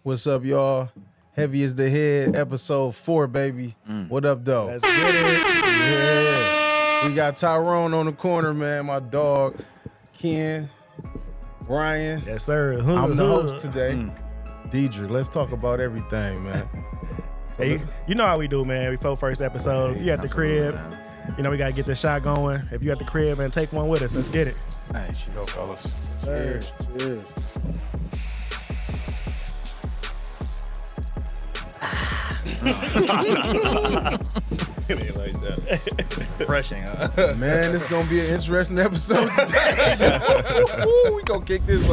What's up, y'all? Heavy is the Head, episode 4, baby. What up, though? Let's get it. Yeah. We got Tyrone on the corner, man. My dog, Ken, Brian. Yes, sir. I'm the host today. Deidre, let's talk about everything, man. So Hey, you know how we do, man. Before first episode, if you at the crib, man. you know we gotta get this shot going. If you at the crib, man, take one with us. Let's get it. Hey, you go, fellas. cheers. Cheers. It ain't like that. Refreshing, huh? Man, this is going to be an interesting episode today. Woo, we going to kick this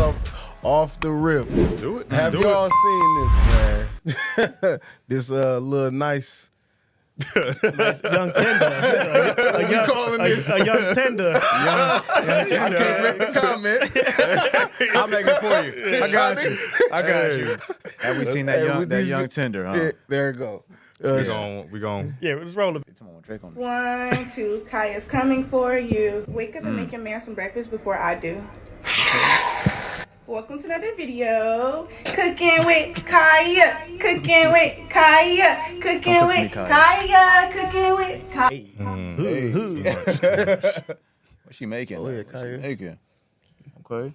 off the rip. Let's do it. Have y'all seen this, man? This little nice Young tender. A young tender. I can't make the comment. I'll make it for you. I got you. Have we seen that Hey, young with that these- young tender, huh? Yeah, there you go. We gon' Yeah, let's roll it. come on, Drake on it. 1, 2, Kaya's coming for you. Wake up and make your man some breakfast before I do. Welcome to another video. Cooking with Kaya. Cooking with Kaya. Cooking with Kaya. Cooking with Kaya. What's she making? Oh, yeah, What's she Kaya. making? Okay.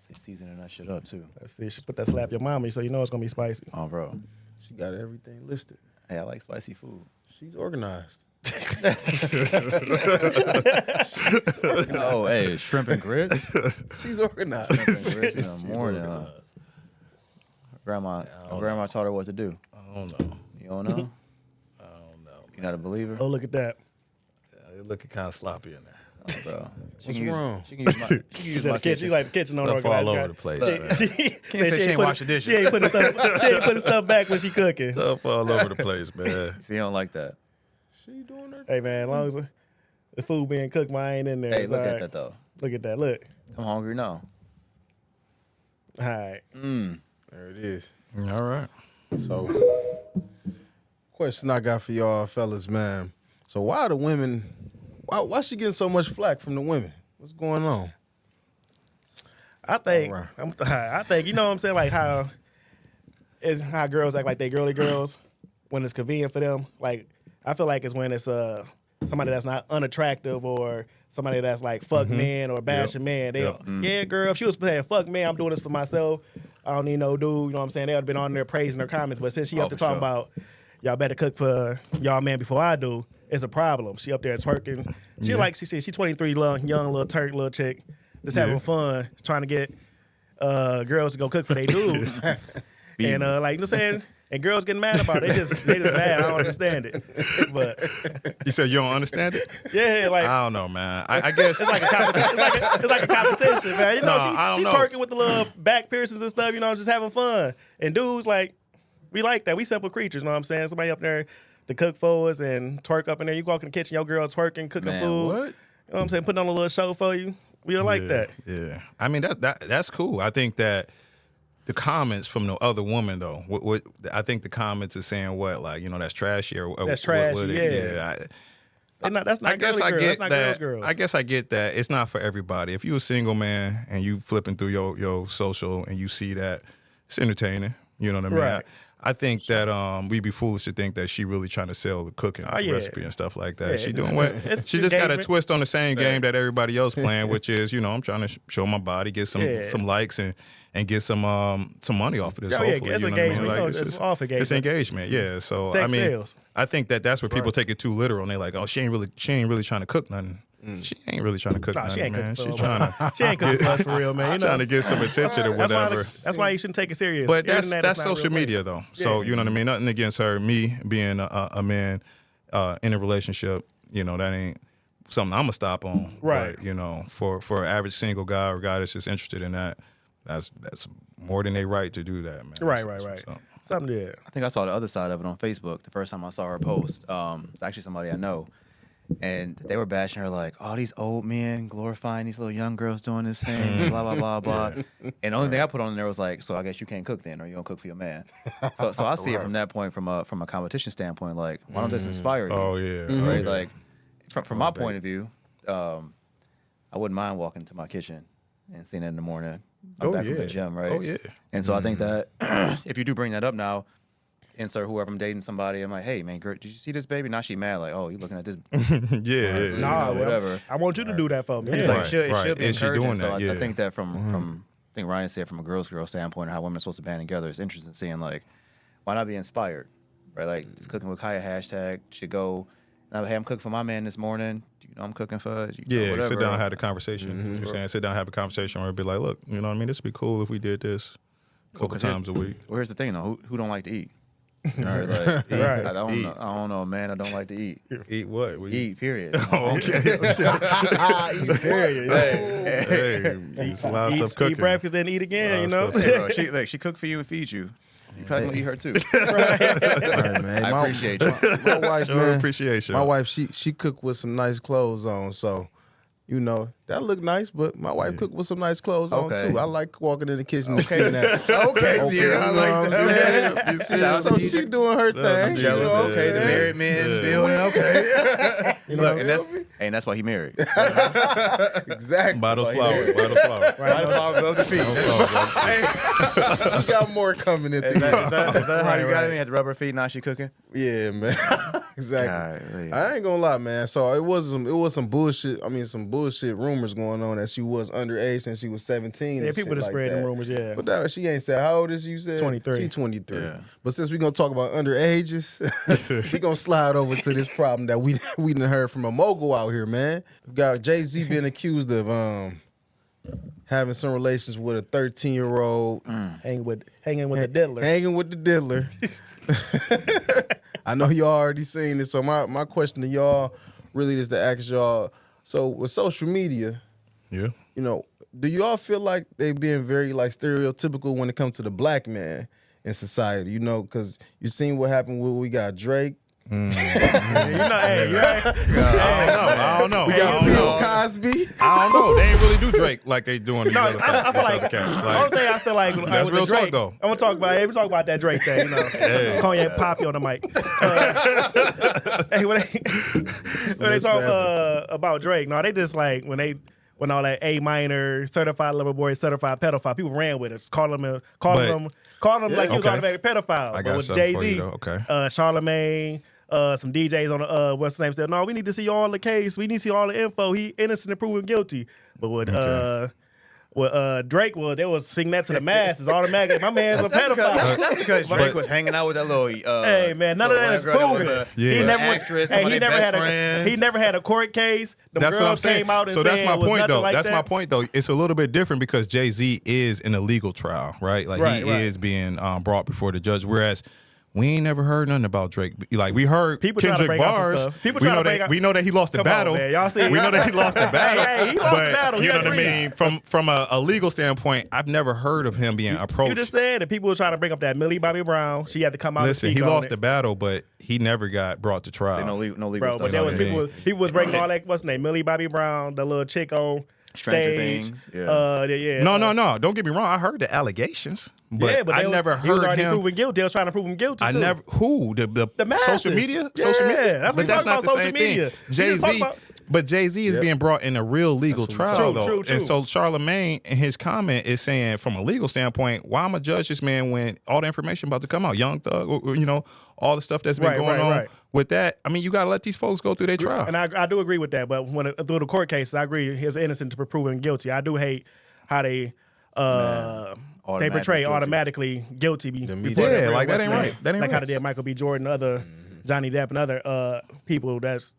Say seasoning that shit up too. Let's see. She put that slap your mommy, so you know it's gonna be spicy. Oh, bro. She got everything listed. Hey, I like spicy food. She's organized. Oh, hey, shrimp and grits. She's organized. Shrimp and grits in the morning. Grandma taught her what to do. I don't know. You don't know? I don't know. You're not a believer? Oh, look at that. It's looking kind of sloppy in there. Oh, bro. What's wrong? She can use my She's in the kitchen. She like the kitchen on Stuff organized. all over the place, man. She say she ain't wash the dishes. She ain't putting stuff back when she cooking. Stuff all over the place, man. See, you don't like that. She doing her. Hey man, as long as the food being cooked, I ain't in there. Hey, It's look all at right. that, though. Look at that. Look. I'm hungry now. All right. There it is. All right. So, question I got for y'all fellas, man. So why the women, why she getting so much flack from the women? What's going on? I think All I think you know what I'm saying, like how girls act like they girly girls when it's convenient for them. Like I feel like it's when it's somebody that's not unattractive or somebody that's like fuck men or bashing men. They yeah, girl, if she was saying fuck man, I'm doing this for myself. I don't need no dude. You know what I'm saying? They would have been on there praising her comments, but since she up to for talk sure. about y'all better cook for y'all man before I do, it's a problem. She up there twerking. She like she said, she 23, young little turk, little chick, just having fun, trying to get girls to go cook for their dude. And like you know what I'm saying? And girls getting mad about it. They just mad. I don't understand it. But You said you don't understand it? yeah, like I don't know, man. I guess it's like a competition, man. You know, I don't she know. twerking with the little back piercings and stuff, you know, just having fun. And dudes, like, we like that. We simple creatures, you know what I'm saying? Somebody up there to cook for us and twerk up in there. You walk in the kitchen, your girl twerking, cooking Man, food. what? You know what I'm saying? Putting on a little show for you. We don't like that. Yeah. I mean that's cool. I think that the comments from the other woman though, what I think the comments are saying what, like, you know, that's trashy or That's trashy, yeah. That's not I guess girly I girls. get That's not that. girls. I guess I get that. It's not for everybody. If you're a single man and you flipping through your social and you see that, it's entertaining. You know what I mean? Right. I think that we'd be foolish to think that she really trying to sell the cooking yeah. recipe and stuff like that. Yeah, She doing what? it's She just got a engagement. twist on the same game that everybody else playing, which is, you know, I'm trying to show my body, get some likes and get some money off of this. Oh, yeah, hopefully, it's you know what I mean? engagement. Like, You know, it's off engagement. It's engagement, yeah. So Sex I mean, sales. I think that's where people take it too literal and they're like, oh, she ain't really trying to cook nothing. She ain't really trying to cook Nah, nothing, she ain't man. cooking She's for trying to She ain't cooking for us for real, man. You know? trying to get some attention or whatever. That's why you shouldn't take it serious. But that's Internet is not social real media place. though. So you know what I mean. Nothing against her. Me being a man in a relationship, you know, that ain't something I'm gonna stop on. Right. But, you know, for an average single guy or guy that's just interested in that, that's more than they right to do that, man. Right. So, Something, yeah. I think I saw the other side of it on Facebook the first time I saw her post. It's actually somebody I know. And they were bashing her like, oh, these old men glorifying these little young girls doing this thing, blah, blah, blah, blah. And the only thing I put on there was like, so I guess you can't cook then, or you don't cook for your man. So I see it from that point, from a competition standpoint, like, why don't this inspire you? Oh yeah. Right? Okay. Like, from my point of view, I wouldn't mind walking to my kitchen and seeing it in the morning. Oh, I'm back from yeah. the gym, right? Oh, yeah. And so I think that if you do bring that up now, insert whoever I'm dating somebody, I'm like, hey man, girl, did you see this baby? Now she mad, like, oh, you looking at this? Yeah. Nah, whatever. I want you to do that for me. It's Yeah. like it should Right. be Is she encouraging. doing So that? I Yeah. think that from I think Ryan said from a girl standpoint, how women are supposed to band together. It's interesting seeing like, why not be inspired, right? Like this cooking with Kaya hashtag should go. Hey, I'm cooking for my man this morning. You know, I'm cooking for Yeah, whatever. sit down and have a conversation. You know what I'm saying? Sit down and have a conversation or be like, look, you know what I mean? This would be cool if we did this a couple 'cause times a week. Well, here's the thing though, who don't like to eat? Right, like, Right. I don't know, man. I don't like to eat. Eat what? Eat, period. Okay. Period. Hey, it's a lot of stuff cooking. Eat breakfast and eat again, you know? Stuff. Bro, she cooked for you and feed you. You probably gonna eat her too. Right, man. I appreciate you. My wife, Show man. appreciation. My wife, she cooked with some nice clothes on, so you know that look nice. But my wife cooked with some nice clothes on Okay. too. I like walking in the kitchen and seeing that. Okay, Open, Sierra, I you know like what I'm that. saying? Shout out So to she DJ. doing her thing. I'm you know, jealous. Okay, the married man Yeah. building. Okay. You know Look, what and I'm saying? that's why he married. Exactly. Bottle flower. Bottle flower. Right, the flower above the feet. You got more coming in. Is that how you got it? You had to rub her feet. Now she cooking. Yeah, man. Exactly. Golly. I ain't gonna lie, man. So it was some bullshit. I mean, some bullshit rumors going on that she was underage since she was 17. Yeah, and people shit just like spreading that. rumors, yeah. But that, she ain't said, how old is she? You said 23. She 23. Yeah. But since we gonna talk about underages, we gonna slide over to this problem that we done heard from a mogul out here, man. We got Jay-Z being accused of having some relations with a 13-year-old. Hanging with the diddler. Hanging with the diddler. I know y'all already seen it, so my question to y'all really is to ask y'all, so with social media, Yeah. you know, do y'all feel like they being very like stereotypical when it comes to the black man in society? You know, because you seen what happened when we got Drake. You know, hey, you right? I don't know. We got Bill Cosby. I don't know. They ain't really do Drake like they doing these No, other I feel like cats. the only thing I feel like That's with real the Drake, talk, though. I'm gonna talk about. We talk about that Drake thing. You know, Cognac Poppy on the mic. Hey, when they talk about Drake, no, they just like when all that A minor, certified lover boy, certified pedophile, people ran with us, calling him like he was Okay. automatic pedophile. I But got with something for Jay-Z, you, though. Okay. Charlamagne. Some DJs on the what's the name said, no, we need to see all the case. We need to see all the info. He innocent and proven guilty. But with Drake they was singing that to the masses automatically. My man's a pedophile. That's because Drake was hanging out with that little. Hey man, none of that is proven. Yeah. He never actress. hey, He he never had a court case. The That's what I'm girls saying. came out and So said that's my it was point, nothing though. like That's that. my point, though. It's a little bit different because Jay-Z is in a legal trial, right? Like Right, he right. is being brought before the judge, whereas we ain't never heard nothing about Drake. Like we heard People try to Kendrick bring out some bars. stuff. People We try to know bring that out- we know that he lost the Come on, battle. man. Y'all see- We know that he lost the battle. Hey, he lost but the battle. He you know had what I to mean? From a legal standpoint, I've never heard of him being approached. You just said that people were trying to bring up that Millie Bobby Brown. She had to come out Listen, and he speak on lost it. the battle, but he never got brought to trial. Say no legal Bro, stuff. but there was what I mean? people was breaking all that. What's the name? Millie Bobby Brown, the little chick on Stranger stage. Things, yeah. Yeah. No. Don't get me wrong. I heard the allegations, but, yeah, but I they never he was heard already him. proven guilty. They was trying to prove him guilty. I too. never the masses. social media. Yeah, Social media. that's what but we that's talking not about, the social same media. thing. We Jay just talking Z, about- but Jay Z is being brought in a real legal trial True, though, true. and so Charlamagne in his comment is saying from a legal standpoint, why am I judge this man when all the information about to come out, Young Thug, or, you know, all the stuff that's been going on with that. I mean, you got to let these folks go through their trial. And I do agree with that. But through the court cases, I agree he's innocent to be proven guilty. I do hate how they portray guilty. automatically guilty before Yeah, they're like that what's ain't the name? right. That ain't like how right. they did Michael B. Jordan, other Johnny Depp, and other people that's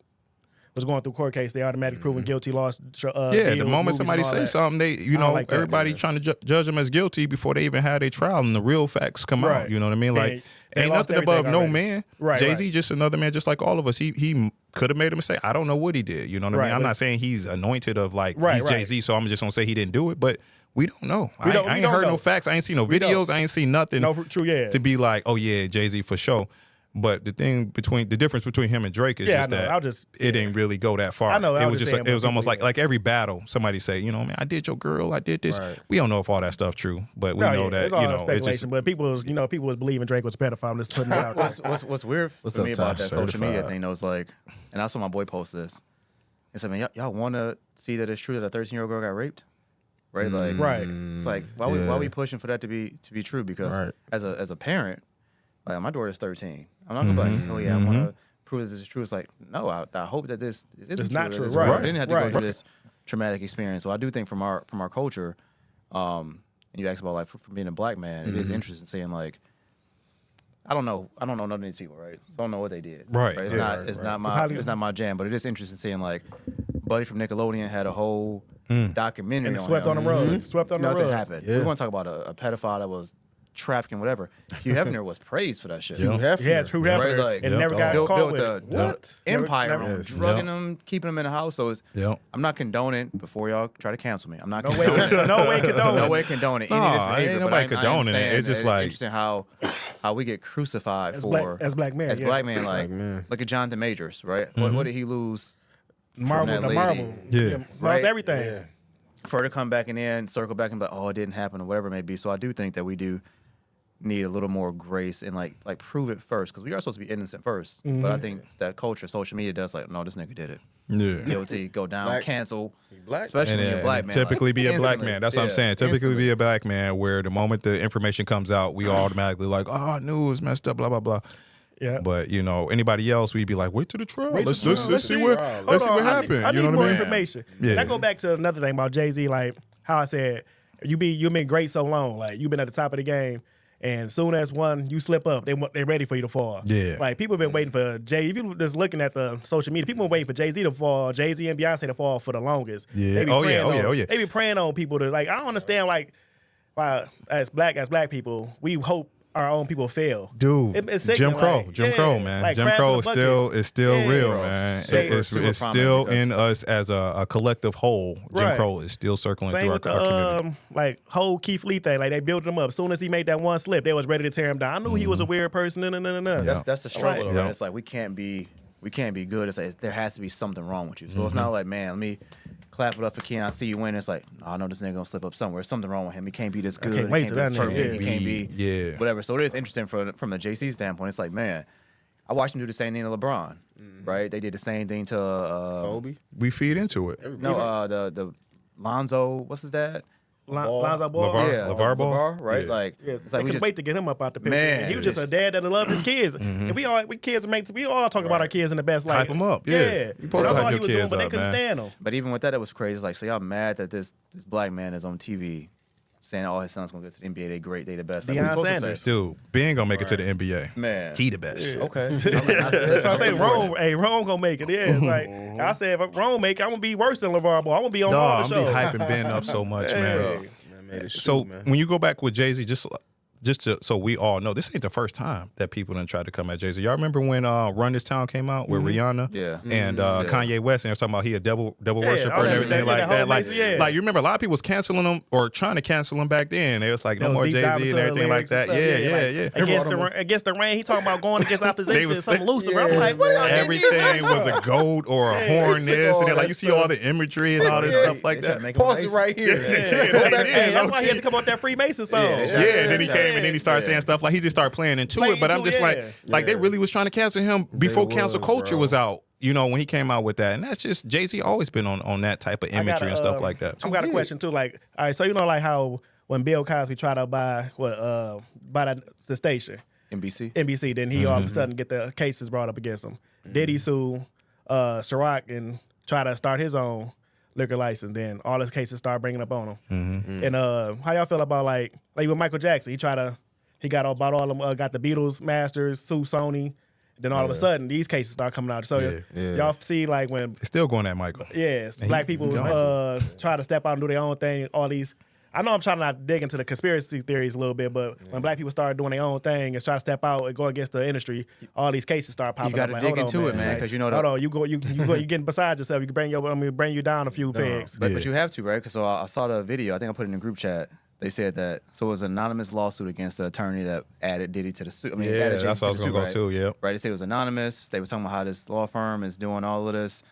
was going through court case. They automatically proven guilty. Lost. Yeah, deals, the moment movies, somebody and all say that. something, they I don't like that. everybody trying to judge them as guilty before they even had a trial and the real facts come Right. out. You know what I mean? Like They ain't lost nothing above everything no already. man. Right, Jay-Z right. just another man, just like all of us. He could have made a mistake. I don't know what he did. You know what I Right, mean? I'm but- not saying he's anointed of like Right, he's right. Jay-Z, so I'm just gonna say he didn't do it. But we don't know. We I ain't don't heard know. no facts. I ain't seen no We don't. videos. I ain't seen nothing No, true, yeah. to be like, oh yeah, Jay-Z for sure. But the difference between him and Drake is Yeah, just I know. that I'll just- it didn't really go that far. I know, I It was was just just saying, it was but almost people, like every battle somebody say, you know, man, I did your girl, I did this. Right. We don't know if all that stuff true, but we No, know yeah, that it's all you know it's speculation. just But people was believing Drake was a pedophile. I'm just putting it out there. What's weird What's for up, me about Tosh? that social media Certified. thing though is like, and I saw my boy post this. He said, man, y'all want to see that it's true that a 13-year-old girl got raped? right? Like, Right. it's like why we pushing for that to be true? Because as a parent, like my daughter's 13. I'm not gonna be like, oh yeah, I want to prove this is true. It's like, no, I hope that this is not true. Right. I Right. didn't have to go through this traumatic experience. So I do think from our culture, and you asked about like from being a black man, it is interesting seeing like. I don't know none of these people, right? So I don't know what they did. Right. It's Yeah. it's not my jam, but it is interesting seeing like Buddy from Nickelodeon had a whole documentary And on swept him. on the rug. Swept on the Nothing rug. happened. Yeah. We want to talk about a pedophile that was trafficking, whatever. Hugh Hefner was praised for that shit. Hugh Hefner. Yes, who Right, Hefner, like, and never got built caught with the it. What? empire Never- on drugging them, keeping them in the house. So it's, I'm not condoning, before y'all try to cancel me, I'm not No way, condoning no way condoning. no way condoning any of this Nah, behavior. ain't but nobody I am condoning it. saying It's just that like- interesting how we get crucified As for black men, as yeah. black men, like man. look at Jonathan Majors, right? What did he lose? Marvel, that the lady. Marvel. Yeah. Lost Right. everything. Yeah. For her to come back and then circle back and be like, oh, it didn't happen or whatever it may be. So I do think that we do need a little more grace and like prove it first, because we are supposed to be innocent first. But I think that culture, social media does like, no, this nigga did it. Yeah. Guilty, go down, Black. cancel. Black. Especially when you're a black man. typically like, be a black instantly. man. That's what I'm Yeah, saying. Typically instantly. be a black man where the moment the information comes out, we automatically like, oh, I knew it was messed up, blah, blah, blah. Yeah. But, you know, anybody else, we'd be like, wait to the trial. Wait Let's till the trial. see Let's what see. let's see Hold what on, happened. I need You know more what I mean? information. Yeah. And I go back to another thing about Jay-Z, like how I said, you've been great so long. Like you've been at the top of the game. And soon as you slip up, they're ready for you to fall. Yeah. Like people have been waiting for Jay. If you just looking at the social media, people been waiting for Jay-Z to fall, Jay-Z and Beyonce to fall for the longest. Yeah. They be Oh, yeah. praying Oh, yeah. on- Oh, yeah. They be praying on people to like. I don't understand like why as black people we hope our own people fail. Dude, It's Jim sickening, Crow, like, Jim yeah, Crow, man. like Jim crabs Crow in a is bucket. still Yeah. real, Bro, man. super It's prominent still because- in us as a collective whole. Jim Right. Crow is still circling Same through with our community. the like whole Keith Lee thing. Like they built him up. As soon as he made that one slip, they was ready to tear him down. I knew he was a weird person. That's the struggle, Right. though, right? Yeah. It's like we can't be good. It's like there has to be something wrong with you. So it's not like, man, let me clap it up for Keon. I see you win. It's like, oh, I know this nigga gonna slip up somewhere. There's something wrong with him. He can't be this good. can't He wait can't till be that this nigga perfect. can't He can't be Yeah. whatever. So it is interesting from the JC standpoint. It's like, man, I watched him do the same thing to LeBron, right? They did the same thing to Kobe. We feed into it. the Lonzo. What's his dad? Lonzo Ball. LeVar. Yeah, LeVar Ball? LeVar, right? Yeah. Like, Yes, it's they like we couldn't just wait to get him up out the picture. Man, He was just a it's- dad that loved his kids. And we all talk about our kids in the best light. Hype 'em up, yeah. You supposed to That's hype all he your was doing, kids but they up, couldn't man. stand him. But even with that, it was crazy. It's like, so y'all mad that this black man is on TV saying all his sons gonna get to the NBA? They great, they the best. Like, what Deion you supposed to Sanders. say? Dude, Ben gonna make it to the NBA. Man, He the best. okay. That's why I say Rome gonna make it. Yeah, it's like I said, if Rome make it, I'm gonna be worse than LeVar Ball. I'm gonna be on No, all I'm the be shows. hyping Ben up so much, man. Man made it So shoot, man. when you go back with Jay-Z, so we all know this ain't the first time that people done tried to come at Jay-Z. Y'all remember when Run This Town came out with Rihanna Yeah. and Kanye West, and they're talking about he a devil worshiper all and that- everything that like whole that. Like, mess, yeah. like you remember a lot of people was canceling him or trying to cancel him back then. They was like, no Those more deep Jay-Z dive and into the everything like lyrics and that. stuff, Yeah. like, Against the rain, he talking about going against opposition, was- something Lucifer. I'm like, what? Yeah, y'all getting these Everything from? was a goat or a horn this, and then like you see all the imagery and all this stuff like that. Pause it right here. Hey, that's why he had to come out that Freemason song. Yeah, Yeah, and then he came and then he started saying stuff like he just started playing into Playing it. But I'm into just it, like they really was trying to cancel him before They cancel was, culture bro. was out. You know, when he came out with that, and that's just Jay-Z always been on that type of imagery and stuff like that. I got a question too. Like, all right, so you know, like how when Bill Cosby tried to buy the station, NBC, then he all of a sudden get the cases brought up against him. Did he sue Ciroc and try to start his own liquor license? Then all his cases start bringing up on him. And how y'all feel about like with Michael Jackson? He got all them, got the Beatles masters, sue Sony. Then all of a sudden, these cases start coming out. So y'all see like when It's still going at Michael. black people try to step out and do their own thing. All these, I know I'm trying not to dig into the conspiracy theories a little bit, but when black people start doing their own thing and try to step out and go against the industry, all these cases start popping. You got to up. dig Like, hold into on, it, man, because you know hold on, you getting beside yourself. You can bring you down a few pegs. But you have to, right? Because so I saw the video. I think I put it in the group chat. They said that it was an anonymous lawsuit against the attorney that added Diddy to the suit. I mean, Yeah, added Jay-Z that's to what I the was suit, gonna go right? to, yeah. Right. They said it was anonymous. They were talking about how this law firm is doing all of this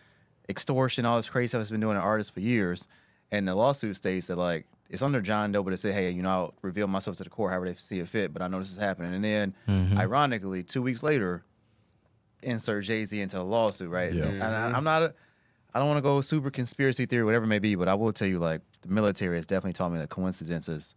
extortion, all this crazy stuff it's been doing to artists for years. And the lawsuit states that like it's under John Doe, but it said, hey, I'll reveal myself to the court however they see it fit, but I know this is happening. And then, ironically, 2 weeks later, insert Jay-Z into the lawsuit, right? Yeah. And I'm not I don't want to go super conspiracy theory, whatever it may be, but I will tell you, like, the military has definitely taught me that coincidences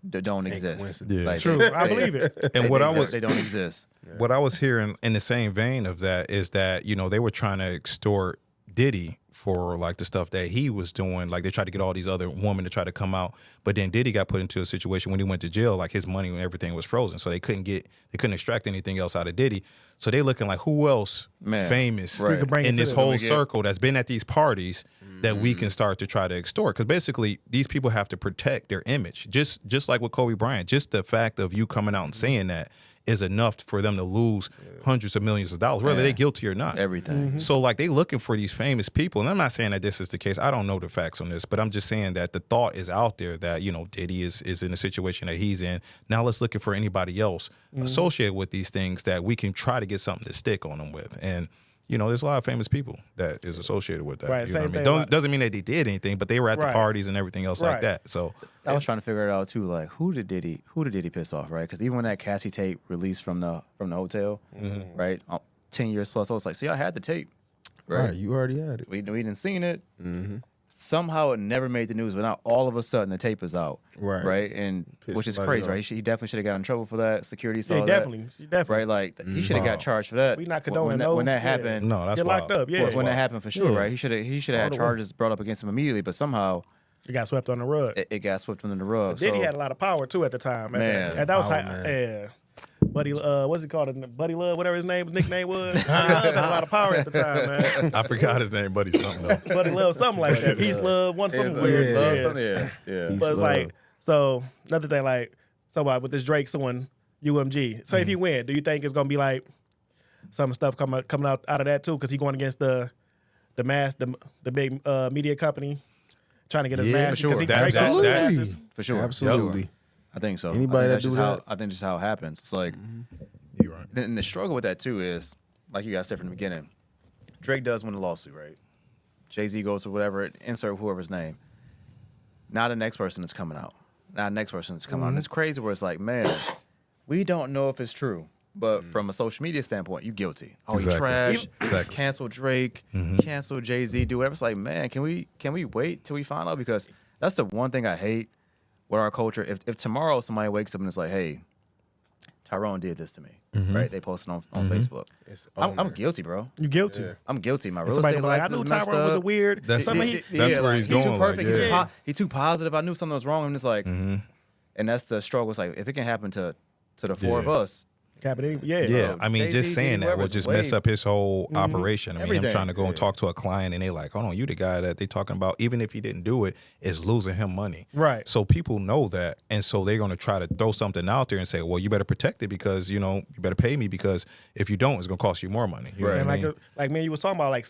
don't exist. Yeah. Like, True, I believe it. And they don't exist. what I was hearing in the same vein of that is that, you know, they were trying to extort Diddy for like the stuff that he was doing. Like they tried to get all these other women to try to come out, but then Diddy got put into a situation when he went to jail, like his money and everything was frozen, so they couldn't extract anything else out of Diddy. So they looking like who else famous in this whole circle that's been at these parties that we can start to try to extort, because basically these people have to protect their image, just like with Kobe Bryant. Just the fact of you coming out and saying that is enough for them to lose hundreds of millions of dollars, whether they're guilty or not. Everything. So like they looking for these famous people, and I'm not saying that this is the case. I don't know the facts on this, but I'm just saying that the thought is out there that, you know, Diddy is in the situation that he's in. Now let's look for anybody else associated with these things that we can try to get something to stick on them with. And you know, there's a lot of famous people that is associated with that. Right, you know same what I thing. mean? Doesn't mean that they did anything, but they were at the parties and everything else like that. So I was trying to figure it out too. Like, who did Diddy piss off, right? Because even when that Cassie tape released from the hotel, right, 10 years plus, I was like, see, I had the tape, right? You already had it. We didn't seen it. Somehow it never made the news, but now all of a sudden the tape is out, right? And Pissed which is somebody crazy, off. right? He definitely should have got in trouble for that. Security saw Yeah, that, definitely. right? Like he should have got charged for that. We not condoning when that happened. no, that's Get locked wild. up, yeah. When that happened for sure, right? He should have had charges brought up against him immediately, but somehow You got swept on the rug. it got swept under the rug. Diddy so, had a lot of power too at the time. Man. And that was Man. yeah. Buddy, what's it called? Buddy Love, whatever his nickname was. Buddy Love had a lot of power at the time, man. I forgot his name, buddy. Something though. Buddy Love, something like that. Peace, love, something weird. yeah. But it's like, so another thing, like, with this Drake suing UMG. So if he win, do you think it's gonna be like some stuff coming out of that too? Because he going against the big media company, trying to get his mask. for sure. Absolutely. For sure. Absolutely. I think so. Anybody that do that? I think just how it happens. It's like, You're right. and the struggle with that too is, like you guys said from the beginning, Drake does win the lawsuit, right? Jay-Z goes to whatever, insert whoever's name. Now the next person is coming out. Now the next person is coming out. And it's crazy where it's like, man, we don't know if it's true. But from a social media standpoint, you guilty. Oh, you trash. Cancel Drake. Cancel Jay-Z. Do whatever. It's like, man, can we wait till we find out? Because that's the one thing I hate with our culture. If tomorrow somebody wakes up and it's like, hey, Tyrone did this to me, right? They posted on Facebook. I'm guilty, bro. You guilty? Yeah. I'm guilty. My real Somebody estate be like, I license knew is messed Tyrone was a up. weird. That's where he's going. Too perfect. Like, He's too positive. I knew something was wrong. And it's like, and that's the struggle. It's like, if it can happen to the four of us, Yeah, I mean, Jay-Z, just saying that will whoever's just way- mess up his whole operation. I mean, Everything. him trying to go and talk to a client, and they like, "Oh no, you the guy that they talking about." Even if he didn't do it, is losing him money. Right. So people know that, and so they're going to try to throw something out there and say, "Well, you better protect it because you better pay me because if you don't, it's going to cost you more money." You know And what I mean? like man, you was talking about like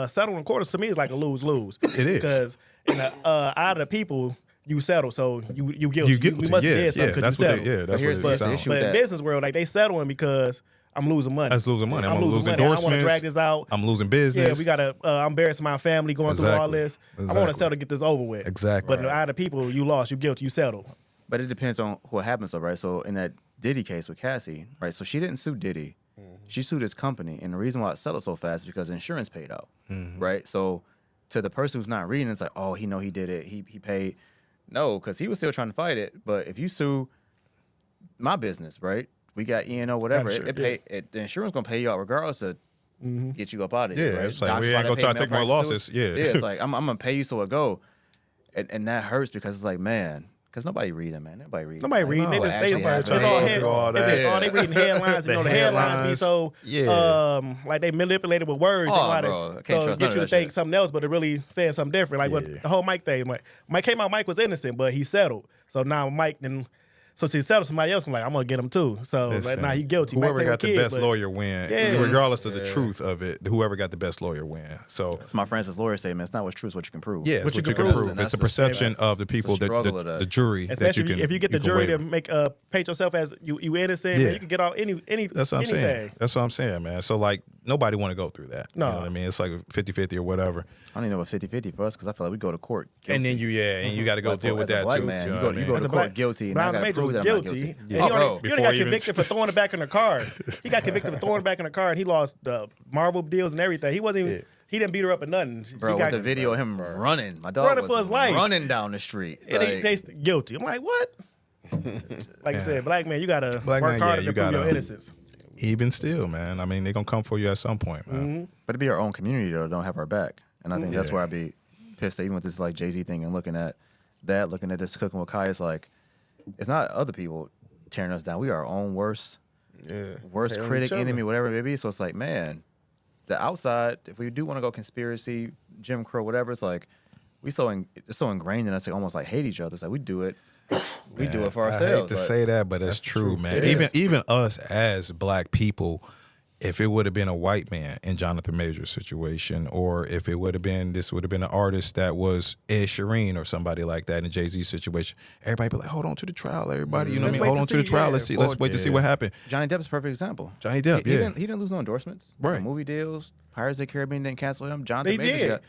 settling quarters to me is like a lose-lose. It is. Because out of the people you settle, so you guilty. You guilty. We must have Yeah, did something because that's you what settled. they- yeah, that's here's what it the sounds. issue. But in that- business world, like they settling because I'm losing money. That's losing money. I'm losing losing money. I endorsements. want to drag this out. I'm losing business. Yeah, we gotta. I'm embarrassing my family going through all Exactly. this. I want Exactly. to settle to get this over with. Exactly. But out of the people, you lost. You guilty. You settled. But it depends on what happens, though, right? So in that Diddy case with Cassie, right? So she didn't sue Diddy. She sued his company. And the reason why it settled so fast is because insurance paid out, right? So to the person who's not reading, it's like, oh, he did it. He paid. No, because he was still trying to fight it. But if you sue my business, right? We got E&O, whatever. Sure, The insurance going to pay you out regardless of get you up out of here, Yeah, right? it's like, Doctors we ain't not gonna try to pay take more malpractice losses. Yeah. yeah, it's like I'm gonna pay you so it go, and that hurts because it's like, man, because nobody reading, man, nobody reading. Nobody reading. They What just actually it's happened. all Yeah. head. All They that. reading headlines. You know the headlines be headlines. so like they manipulated with words. Oh, and like bro, I can't so trust get none you of to that think shit. something else, but they're really saying something different. Like what the whole Mike thing. Like Mike came out, Mike was innocent, but he settled. So now Mike then. So she settled, somebody else. I'm like, I'm gonna get him too. So like, now he guilty. Whoever Mike got the kid, best but- lawyer win, Yeah. regardless of the truth of it. Whoever got the best lawyer win. So That's my Francis lawyer say, man. It's not what's true, it's what you can prove. yeah, What what you you can can prove. prove. And It's the that's the perception of the people, it's the struggle of the that. jury. Especially that you can, if you get the can jury weigh. to make paint yourself as you innocent, Yeah. you can get out any That's what I'm anything. saying. That's what I'm saying, man. So like nobody want to go through that. No. You know what I mean? It's like 50-50 or whatever. I don't even know what 50-50 for us because I feel like we go to court. And then you got to go Like, deal with as a that black too. man, you know you what I go mean? to court guilty, and I Brown got to Major prove was that I'm not guilty. guilty. And he Oh, bro. only Before got even- convicted for throwing it back in the car. He got convicted for throwing it back in the car, and he lost the Marvel deals and everything. He wasn't even he didn't beat her up or nothing. Bro, He with the video of him running, my dog Running was for his life. running down the street. and he tasted guilty. I'm like, what? Like you said, black man, you gotta Black work man, harder yeah, to you prove your gotta- innocence. Even still, man. I mean, they're gonna come for you at some point, man. Mm-hmm. But it'd be our own community though, don't have our back. And I think that's Yeah. where I'd be pissed at, even with this like Jay-Z thing and looking at this cooking with Kai, it's like it's not other people tearing us down. We are our own worst Tearing critic, each other. enemy, whatever it may be. So it's like, man, the outside, if we do want to go conspiracy, Jim Crow, whatever, it's like it's so ingrained in us, like almost like hate each other. It's like we do it for ourselves. I hate to but say that, but it's true, truth. man. It Even us as black people, if it would have been a white man in Jonathan Major's situation, or if it would have been an artist that was Ed Sheeran or somebody like that in Jay-Z's situation, everybody be like, hold on to the trial, everybody. You know what I mean? Let's wait Hold to on to the see, trial. yeah. Let's see. Let's wait to see what happened. Johnny Depp's a perfect example. Johnny Depp, he yeah. he didn't lose no endorsements. Right. Movie deals, Pirates of the Caribbean didn't cancel him. Jonathan They Majors did. got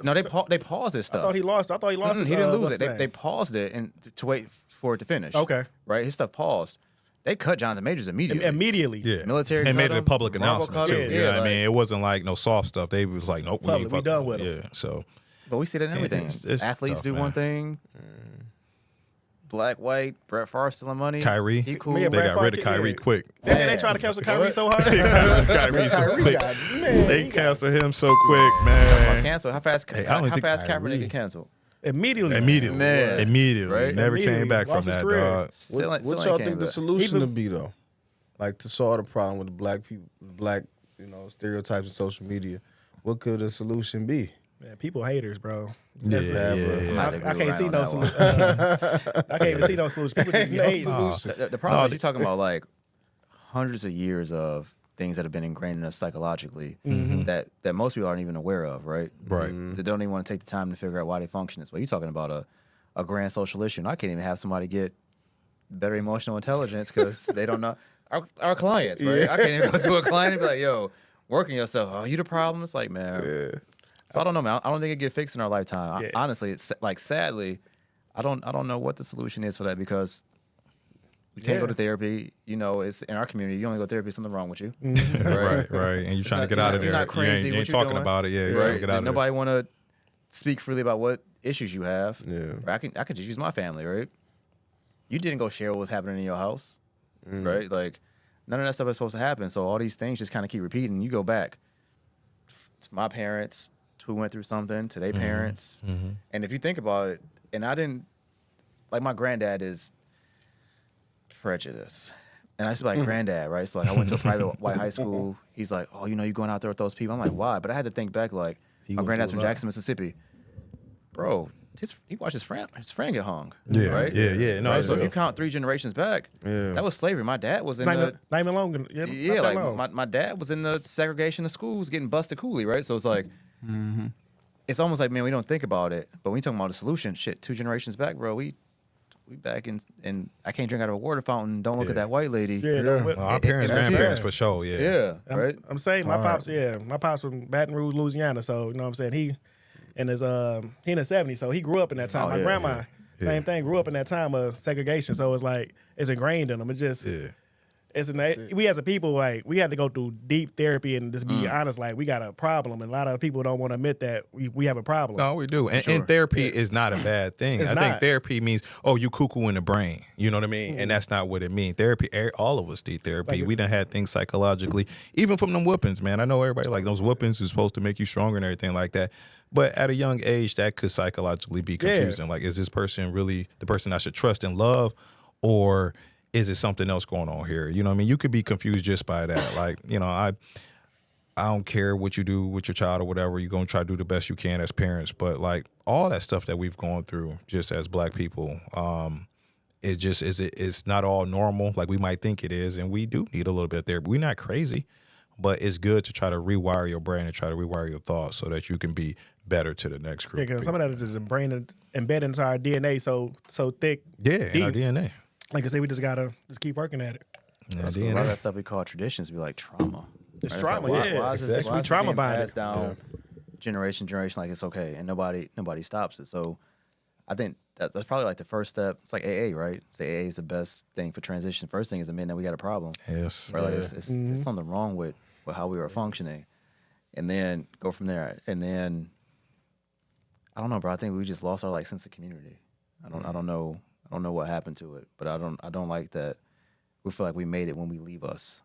no. They paused this I stuff. thought he lost. He didn't lose what's it. his name? They paused it and to wait for it to finish. Okay. Right. His stuff paused. They cut Jonathan Majors immediately. Immediately. Yeah, Military and made cut it a him, public Marvel announcement cut too. him. Yeah, Yeah, I like- mean, it wasn't like no soft stuff. They was like, nope, Public, ain't we fucking done with 'em. Yeah, so But we see that in everything. It's Athletes tough, do man. one thing. Black, white, Brett Favre stealing money. Kyrie, he cool. Yeah, they Brett got rid of Favre, Kyrie yeah. quick. They try to cancel Kyrie so hard. Kyrie so Kyrie quick. got- man, They he got- canceled him so quick, man. Cancel. How fast? Hey, I don't how think fast Kyrie- Kaepernick get canceled? Immediately. Man. Immediately. Right? Never came Immediately. back from Lost his that, career. dog. Still What ain't y'all came think the back. solution Even- to be though? Like to solve the problem with the black people, stereotypes in social media. What could a solution be? Man, people haters, bro. Yeah, That's yeah, it. yeah. I'm I, not gonna I go can't around see on no that one. solution. I can't even see no solution. People just be No hating. solution. The problem No, is you're talking about like hundreds of years of things that have been ingrained in us psychologically that most people aren't even aware of, right? Right. They don't even want to take the time to figure out why they function this way. You're talking about a grand social issue. And I can't even have somebody get better emotional intelligence because they don't know our clients, right? I can't even go to a client and be like, yo, working yourself. Oh, you the problem? It's like, man. So I don't know, man. I don't think it get fixed in our lifetime. Yeah. Honestly, it's like sadly, I don't know what the solution is for that because you can't go to therapy. You know, it's in our community. You only go to therapy. Something wrong with you, Right, right. And you're trying to get out of there. You're not crazy. You what ain't you're talking doing. about it. Yeah, you're trying to right. get out of there. Nobody want to speak freely about what issues you have. Yeah. Or I could just use my family, right? You didn't go share what was happening in your house, right? Like none of that stuff is supposed to happen. So all these things just kind of keep repeating. You go back to my parents who went through something, to their parents, and if you think about it, and I didn't like my granddad is prejudice. And I used to be like, granddad, right? So like I went to a private white high school. He's like, oh, you know, you going out there with those people. I'm like, why? But I had to think back, like, my went granddad's through from a lot. Jackson, Mississippi. Bro, he watched his friend get hung. Yeah, right? yeah. No, Right? it's So if real. you count 3 generations back, Yeah. that was slavery. My dad was in Not the even, not even long. Yeah, yeah, not that like long. my dad was in the segregation of schools getting busted coolie, right? So it's like, it's almost like, man, we don't think about it. But when you talking about a solution, shit, 2 generations back, bro, we back in I can't drink out of a water fountain. Don't look at that white lady. yeah, don't whip- Well, our parents, That's grandparents, it. for sure. Yeah. Yeah, right. I'm saying my pops, my pops from Baton Rouge, Louisiana. So you know what I'm saying. He in his 70s, so he grew up in that time. Oh, My yeah, grandma, same thing, grew up in that time of segregation. So it's like it's ingrained in them. It just we as a people, like we had to go through deep therapy and just be honest. Like we got a problem, and a lot of people don't want to admit that we have a problem. No, we do. And therapy is not a bad thing. It's I think not. therapy means, oh, you cuckoo in the brain. You know what I mean? And that's not what it means. Therapy, all of us need therapy. We done had things psychologically, even from them whoopings, man. I know everybody like those whoopings is supposed to make you stronger and everything like that. But at a young age, that could psychologically be confusing. Like, is this person really the person I should trust and love? Or is it something else going on here? You know what I mean? You could be confused just by that. Like, you know, I don't care what you do with your child or whatever. You're going to try to do the best you can as parents. But, like, all that stuff that we've gone through just as black people, it just it's not all normal like we might think it is. And we do need a little bit of therapy. We're not crazy, but it's good to try to rewire your brain and try to rewire your thoughts so that you can be better to the next group. Yeah, because some of that is just embedded into our DNA so thick. Yeah, in our deep. DNA. Like I said, we just gotta just keep working at it. Yeah, A lot of DNA. that stuff we call traditions be like trauma. It's Right? trauma, like, yeah. Why is this, Exactly. why We is this trauma being bonded. passed down generation like it's okay, and nobody stops it. So I think that's probably like the first step. It's like AA, right? Say AA is the best thing for transition. First thing is admitting that we got a problem. Yes. Right? Like it's something wrong with how we were functioning. and then go from there. And then I don't know, bro. I think we just lost our like sense of community. I don't know what happened to it, but I don't like that. We feel like we made it when we leave us,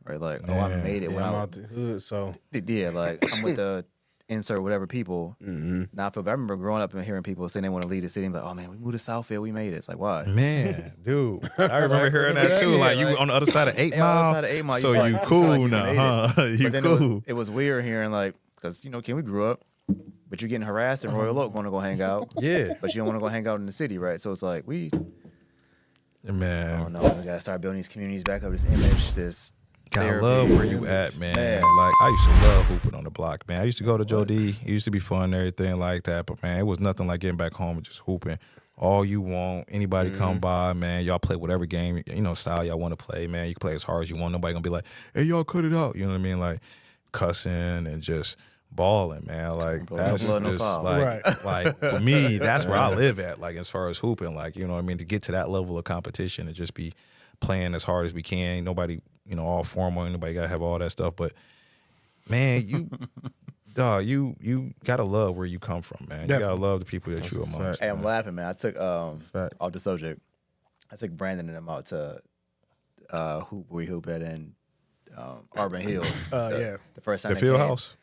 right? Like, I made it when I'm out the hood, so yeah, like I'm with the insert whatever people. Now I feel bad. I remember growing up and hearing people saying they want to leave the city, and be like, oh man, we moved to Southfield, we made it. It's like, why? Man, dude, I remember hearing that too. Like, you on the other side of 8 Mile, on the other side of 8 Mile, so you you feel cool like you now, made it. huh? You But then cool. it was weird hearing like, because Ken, we grew up, but you're getting harassed in Royal Oak, going to go hang out. Yeah, But you don't want to go hang out in the city, right? So it's like I man. don't know. We gotta start building these communities back up. This image, this. I therapy. love where you at, man. Like, I used to love hooping on the block, man. I used to go to Joe D. It used to be fun and everything like that, but man, it was nothing like getting back home and just hooping. All you want, anybody come by, man. Y'all play whatever game, style y'all want to play, man. You can play as hard as you want. Nobody gonna be like, hey, y'all cut it out. You know what I mean? Like, cussing and just balling, man. Like, that's blood, no just foul. like for me, that's where I live at. Like, as far as hooping, like, you know what I mean? To get to that level of competition and just be playing as hard as we can. Ain't nobody, all formal. Ain't nobody gotta have all that stuff. But man, you gotta love where you come from, man. You gotta love the people that you amongst. Hey, I'm laughing, man. I took off the subject. I took Brandon and them out to we hoop at in Auburn Hills. Yeah. The first time The field house.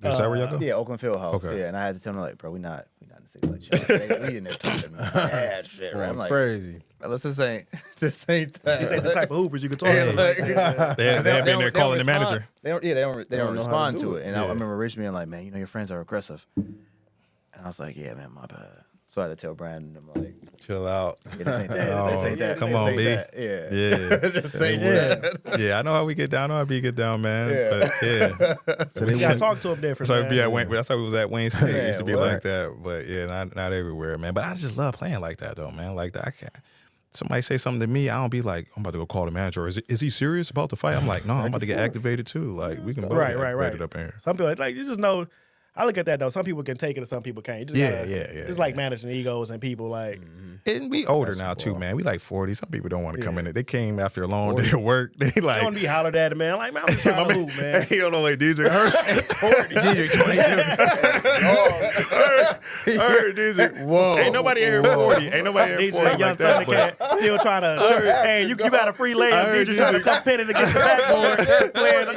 Is that where y'all go? Yeah, Oakland Field House. Okay. Yeah, and I had to tell them like, bro, we not in the city like y'all. We in there talking mad shit, right? I'm like, crazy. let's just ain't this ain't that. You take the type of hoopers you can talk Yeah, to. like- They have been there calling the manager. They don't know how to respond do to it. it. And I remember Rich being like, man, your friends are aggressive. And I was like, yeah, man, my bad. So I had to tell Brandon, I'm like, Chill out. yeah, this ain't that. This ain't that. Come This on, ain't B. that. Yeah. Yeah. Just ain't that. Yeah, I know how we get down. I know how we get down, man. Yeah. But yeah. So they You gotta went, talk to them different. So man. be at Wayne. That's how we was at Wayne State. It used to be Yeah, like that, but yeah, not everywhere, man. But I just love playing like that, though, man. Like that, I can't. Somebody say something to me, I don't be like, I'm about to go call the manager. Is he serious about the fight? I'm like, no, I'm about to get activated too. Like we can both get activated up in here. Some people like you just know. I look at that though. Some people can take it, and some people can't. You just gotta, It's like managing egos and people like. And we older now too, man. We like 40. Some people don't want to come in. They came after a long day of work. They I like. don't be hollered at it, man. Like, man, I'm just trying to hoop, man. You don't know what DJ heard. DJ 22. Heard DJ. Whoa. Ain't nobody here 40. Ain't nobody here 40 DJ, young like that. But Thundercat, still trying to. Hey, you got a free layup. heard DJ trying to DJ. come pin it against the backboard. Playing,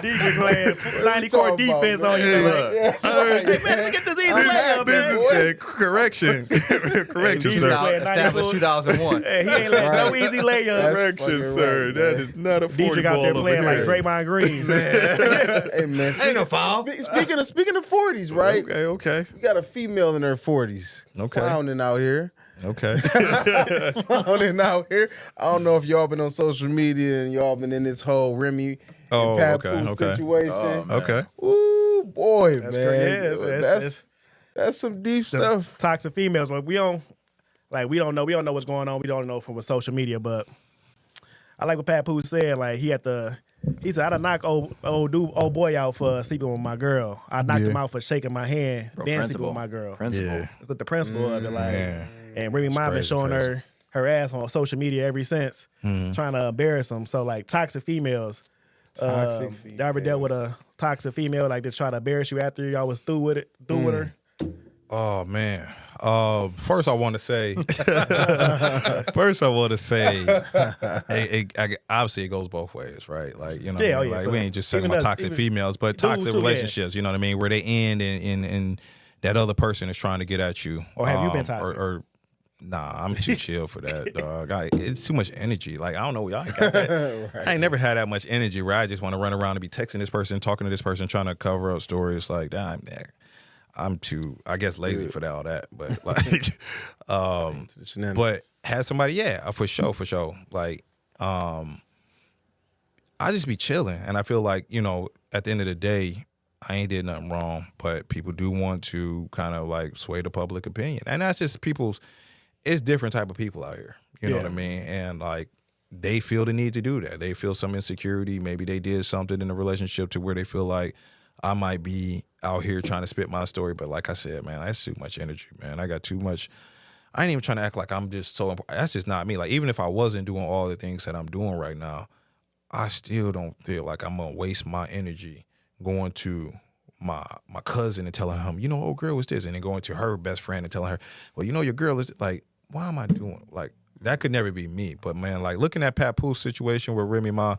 DJ playing 90 court defense on you. Like, hey, man, let's get this easy layup, man. Correction, DJ sir. playing 90 Established 2001. Hey, he ain't letting no easy layups. Correction, sir. right, That man. is not a 40 DJ got ball there over playing like here. Draymond Green. hey man, Ain't no foul. speaking of 40s, right? Okay. We got a female in her 40s. Okay. Clowning out here. Okay. Clowning out here. I don't know if y'all been on social media and y'all been in this whole Remy Oh, and okay, Papoose okay. situation. Okay. Ooh, boy, That's man. great. Yeah, That's some deep stuff. Toxic females. Like we don't know what's going on. We don't know from social media, but I like what Papoose said. Like he said, I done knock old boy out for sleeping with my girl. I knocked him out for shaking my hand, then sleeping with my girl. Principle. Yeah. It's like the principle of it. Like, Man. and Remy Ma been crazy, showing crazy. her ass on social media ever since, trying to embarrass them. So like toxic females. Toxic Y'all ever dealt with a toxic female like to try to embarrass you after y'all was through with her? Oh man. First I want to say, obviously it goes both ways, right? Like you know, Yeah, what I mean? Like we ain't just talking about toxic females, but toxic too, yeah. relationships. You know what I mean? Where they end and that other person is trying to get at you. Or have you been toxic? Or nah, I'm too chill for that, dog. It's too much energy. Like I don't know, y'all ain't got that. Right. I ain't never had that much energy where I just want to run around and be texting this person, talking to this person, trying to cover up stories like that. I'm too, I guess, lazy for all that. But like, but had somebody, for sure. Like, I just be chilling, and I feel like at the end of the day, I ain't did nothing wrong, but people do want to kind of like sway the public opinion, and that's just it's different type of people out here. You know what I mean? And like, they feel the need to do that. They feel some insecurity. Maybe they did something in the relationship to where they feel like I might be out here trying to spit my story, but like I said, man, that's too much energy, man. I got too much. I ain't even trying to act like I'm just so important. That's just not me. Like, even if I wasn't doing all the things that I'm doing right now, I still don't feel like I'm gonna waste my energy going to my cousin and telling him, you know, oh girl, what's this? And then going to her best friend and telling her, well, you know, your girl is like, why am I doing like that? Could never be me. But man, like looking at Papoose situation with Remy Ma,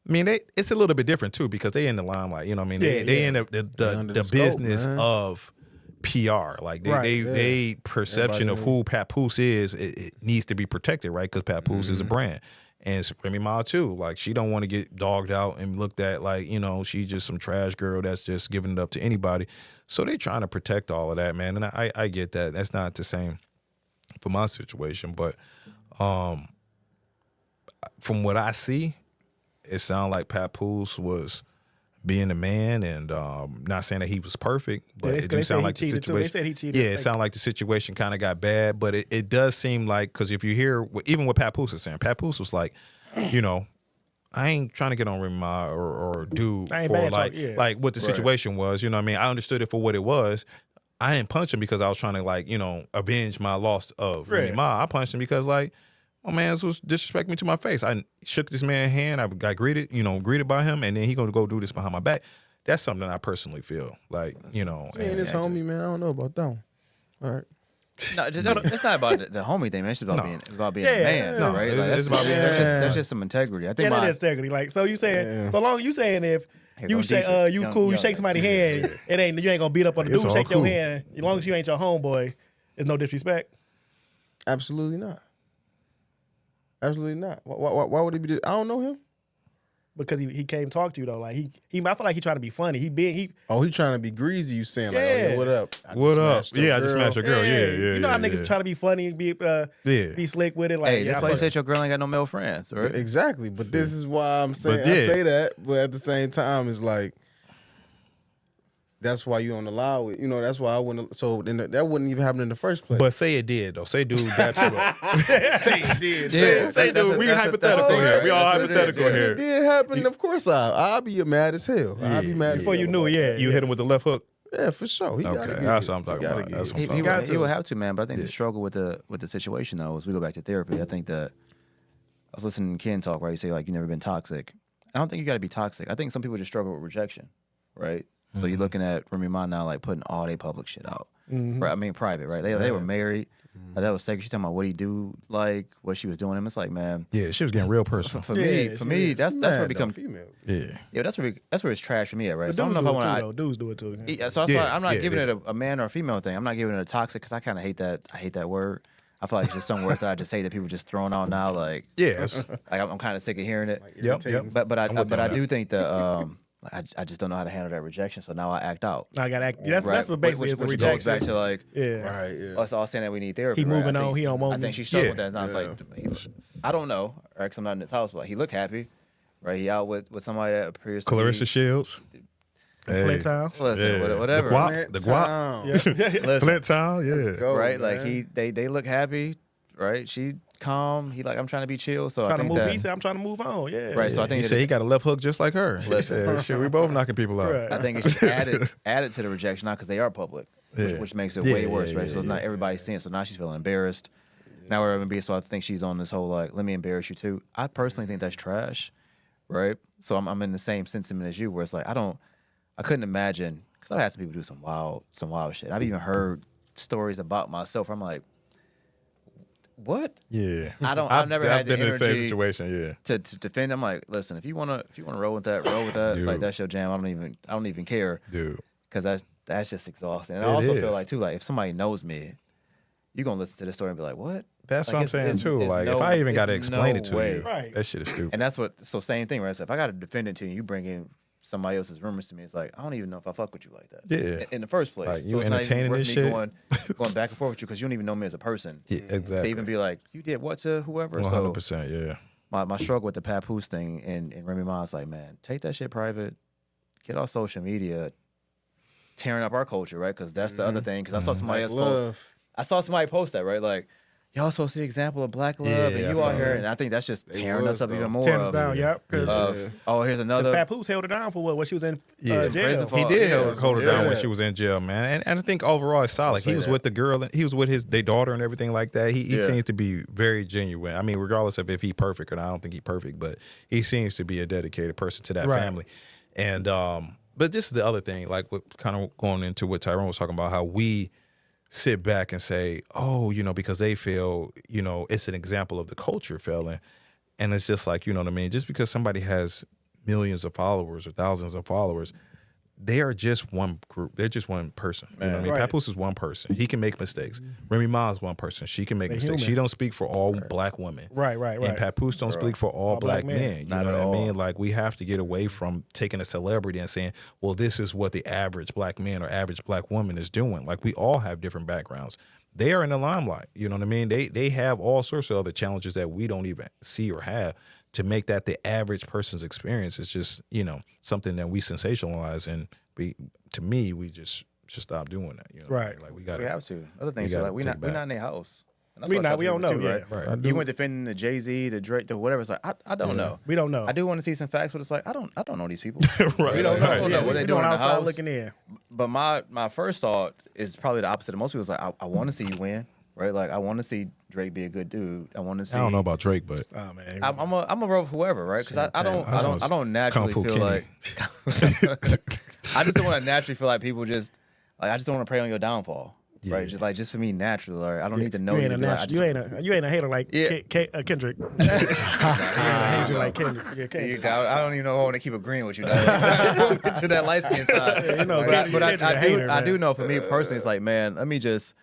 I mean, it's a little bit different too because they in the limelight. You know what I mean? They in the business scope, of PR. Like they perception of who Papoose is, it needs to be protected, right? Because Papoose is a brand. And Remy Ma too. Like she don't want to get dogged out and looked at like, you know, she's just some trash girl that's just giving it up to anybody. So they trying to protect all of that, man. And I get that. That's not the same for my situation. But from what I see, it sounded like Papoose was being a man, and not saying that he was perfect, but it do sound like the situation. They said he cheated. Yeah, it sounded like the situation kind of got bad, but it does seem like, because if you hear, even what Papoose is saying, Papoose was like, you know, I ain't trying to get on Remy Ma or do for like what the situation was. You know what I mean? I understood it for what it was. I didn't punch him because I was trying to like, you know, avenge my loss of Remy Ma. I punched him because like, my man was disrespecting me to my face. I shook this man's hand. I got greeted by him, and then he gonna go do this behind my back. That's something I personally feel like, you know. Saying this homie, man, I don't know about that one. All right. No, it's not about the homie thing, man. It's about being a man, right? Like, that's just some integrity. I think that is integrity. Like, so you saying, so long you saying if you shake, you shake somebody's hand, you ain't gonna beat up on the dude. Shake your hand, as long as you ain't your homeboy. There's no disrespect. Absolutely not. Absolutely not. Why would he be? I don't know him. Because he came talk to you though. Like he I feel like he trying to be funny. He trying to be greasy. You saying like, oh, yeah, what up? What up? Yeah, I just smashed your girl. Yeah. You know how niggas try to be funny and be slick with it. Like, hey, that's why you said your girl ain't got no male friends, right? Exactly. But this is why I'm saying I say that. But at the same time, it's like, that's why you don't allow it. You know, that's why I wouldn't. So then that wouldn't even happen in the first place. But say it did, though. Say dude got you. Say it did. Say dude. We hypothetical here. We all hypothetical here. If it did happen, of course I'll be mad as hell. I'll be mad before you knew it. You hit him with the left hook. Yeah, for sure. That's what I'm talking about. He would have to, man. But I think the struggle with the situation though is we go back to therapy. I think that I was listening to Ken talk, right? You say like you never been toxic. I don't think you got to be toxic. I think some people just struggle with rejection, right? So you're looking at Remy Ma now, like putting all their public shit out. Right? I mean, private, right? They were married. That was second. She's talking about what he do, like what she was doing him. It's like, man, yeah, she was getting real personal. For me, that's where it becomes female. Yeah, that's where it's trash for me at, right? But so I don't know if I want to. Dudes do it too. Yeah, so I'm not giving it a man or a female thing. I'm not giving it a toxic because I kind of hate that. I hate that word. I feel like it's just some words that I just say that people just throwing out now. Like, yes, like I'm kind of sick of hearing it. Yep. But I do think that. I just don't know how to handle that rejection, so now I act out. I gotta act. That's what basically is the rejection. Goes back to like, us all saying that we need therapy. He moving on. He don't want. I think she struggled with that. And I was like, I don't know, right? Because I'm not in this house, but he looked happy, right? He out with somebody that appears to Clarissa be, Shields. Flint Town. Listen, whatever. The guap. Flint Town. Yeah. Go, right? Man. Like they look happy, right? She calm. He like, I'm trying to be chill. So I think that he said, I'm trying to move on. Yeah. Right. So I think he said he got a left hook just like her. Listen, shit, we both knocking people out. Right. I think it's added to the rejection now because they are public, which makes it way worse, right? So not everybody's seeing. So now she's feeling embarrassed. Now we're gonna be. So I think she's on this whole like, let me embarrass you too. I personally think that's trash, right? So I'm in the same sentiment as you, where it's like I couldn't imagine, because I've had some people do some wild shit. I've even heard stories about myself. I'm like, what? Yeah, I've never had the been in the same energy situation. Yeah, to defend. I'm like, listen, if you wanna roll with that, roll with that. Dude. Like that's your jam. I don't even care, dude. Because that's just exhausting. And I also feel like too, like if somebody knows me, you're gonna listen to this story and be like, what? That's like, what I'm saying too. Like if I even got to explain it to you, Right. that shit is stupid. And that's so same thing, right? So if I got to defend it to you, you bring in somebody else's rumors to me. It's like, I don't even know if I fuck with you like that. Yeah. In the first place. Like, so you it's not even entertaining worth this me shit? going back and forth with you because you don't even know me as a person. Yeah, exactly. To even be like, you did what to whoever? 100%. Yeah. My struggle with the Papoose thing and Remy Ma is like, man, take that shit private. Get off social media. Tearing up our culture, right? Because that's the other thing. Because I saw somebody else post. I saw somebody post that, right? Like, y'all supposed to see example of black love, and you out here, and I think that's just tearing us up even more. Tearing us down, Here's another. Papoose held her down for what she was in jail. He did hold her down when she was in jail, man. And I think overall it's solid. He was with the girl, and he was with their daughter and everything like that. He seems to be very genuine. I mean, regardless of if he's perfect or not, I don't think he's perfect, but he seems to be a dedicated person to that family. And but this is the other thing, like what kind of going into what Tyrone was talking about, how we sit back and say, oh, because they feel, it's an example of the culture failing. And it's just like, you know what I mean? Just because somebody has millions of followers or thousands of followers, they are just one group. They're just one person. You know what I mean? Papoose is one person. He can make mistakes. Remy Ma is one person. She can make mistakes. She don't speak for all black women. Right. And Papoose don't speak for all black men. You know what I mean? Like, we have to get away from taking a celebrity and saying, well, this is what the average black man or average black woman is doing. Like, we all have different backgrounds. They are in the limelight. You know what I mean? They have all sorts of other challenges that we don't even see or have. To make that the average person's experience is just, something that we sensationalize, and we just should stop doing that. Right. Like we have to. Other things are like we're not in their house. We don't know. Too, right. You went defending the Jay-Z, the Drake, the whatever. It's like I don't know. We don't know. I do want to see some facts, but it's like I don't know these people. Right. We don't know. What they're doing outside in the house. looking in. But my first thought is probably the opposite of most people. It's like I want to see you win. Right, like I want to see Drake be a good dude. I want to see. I don't know about Drake, but I'm a roll for whoever, right? Because I don't naturally feel like. I just don't want to naturally feel like people just like I just don't want to prey on your downfall, right? Just for me naturally, like, I don't need to know you. You ain't a hater like Kendrick. You ain't a hater like Kendrick. I don't even know if I want to keep agreeing with you to that light skin side. But I do know for me personally, it's like, man, let me just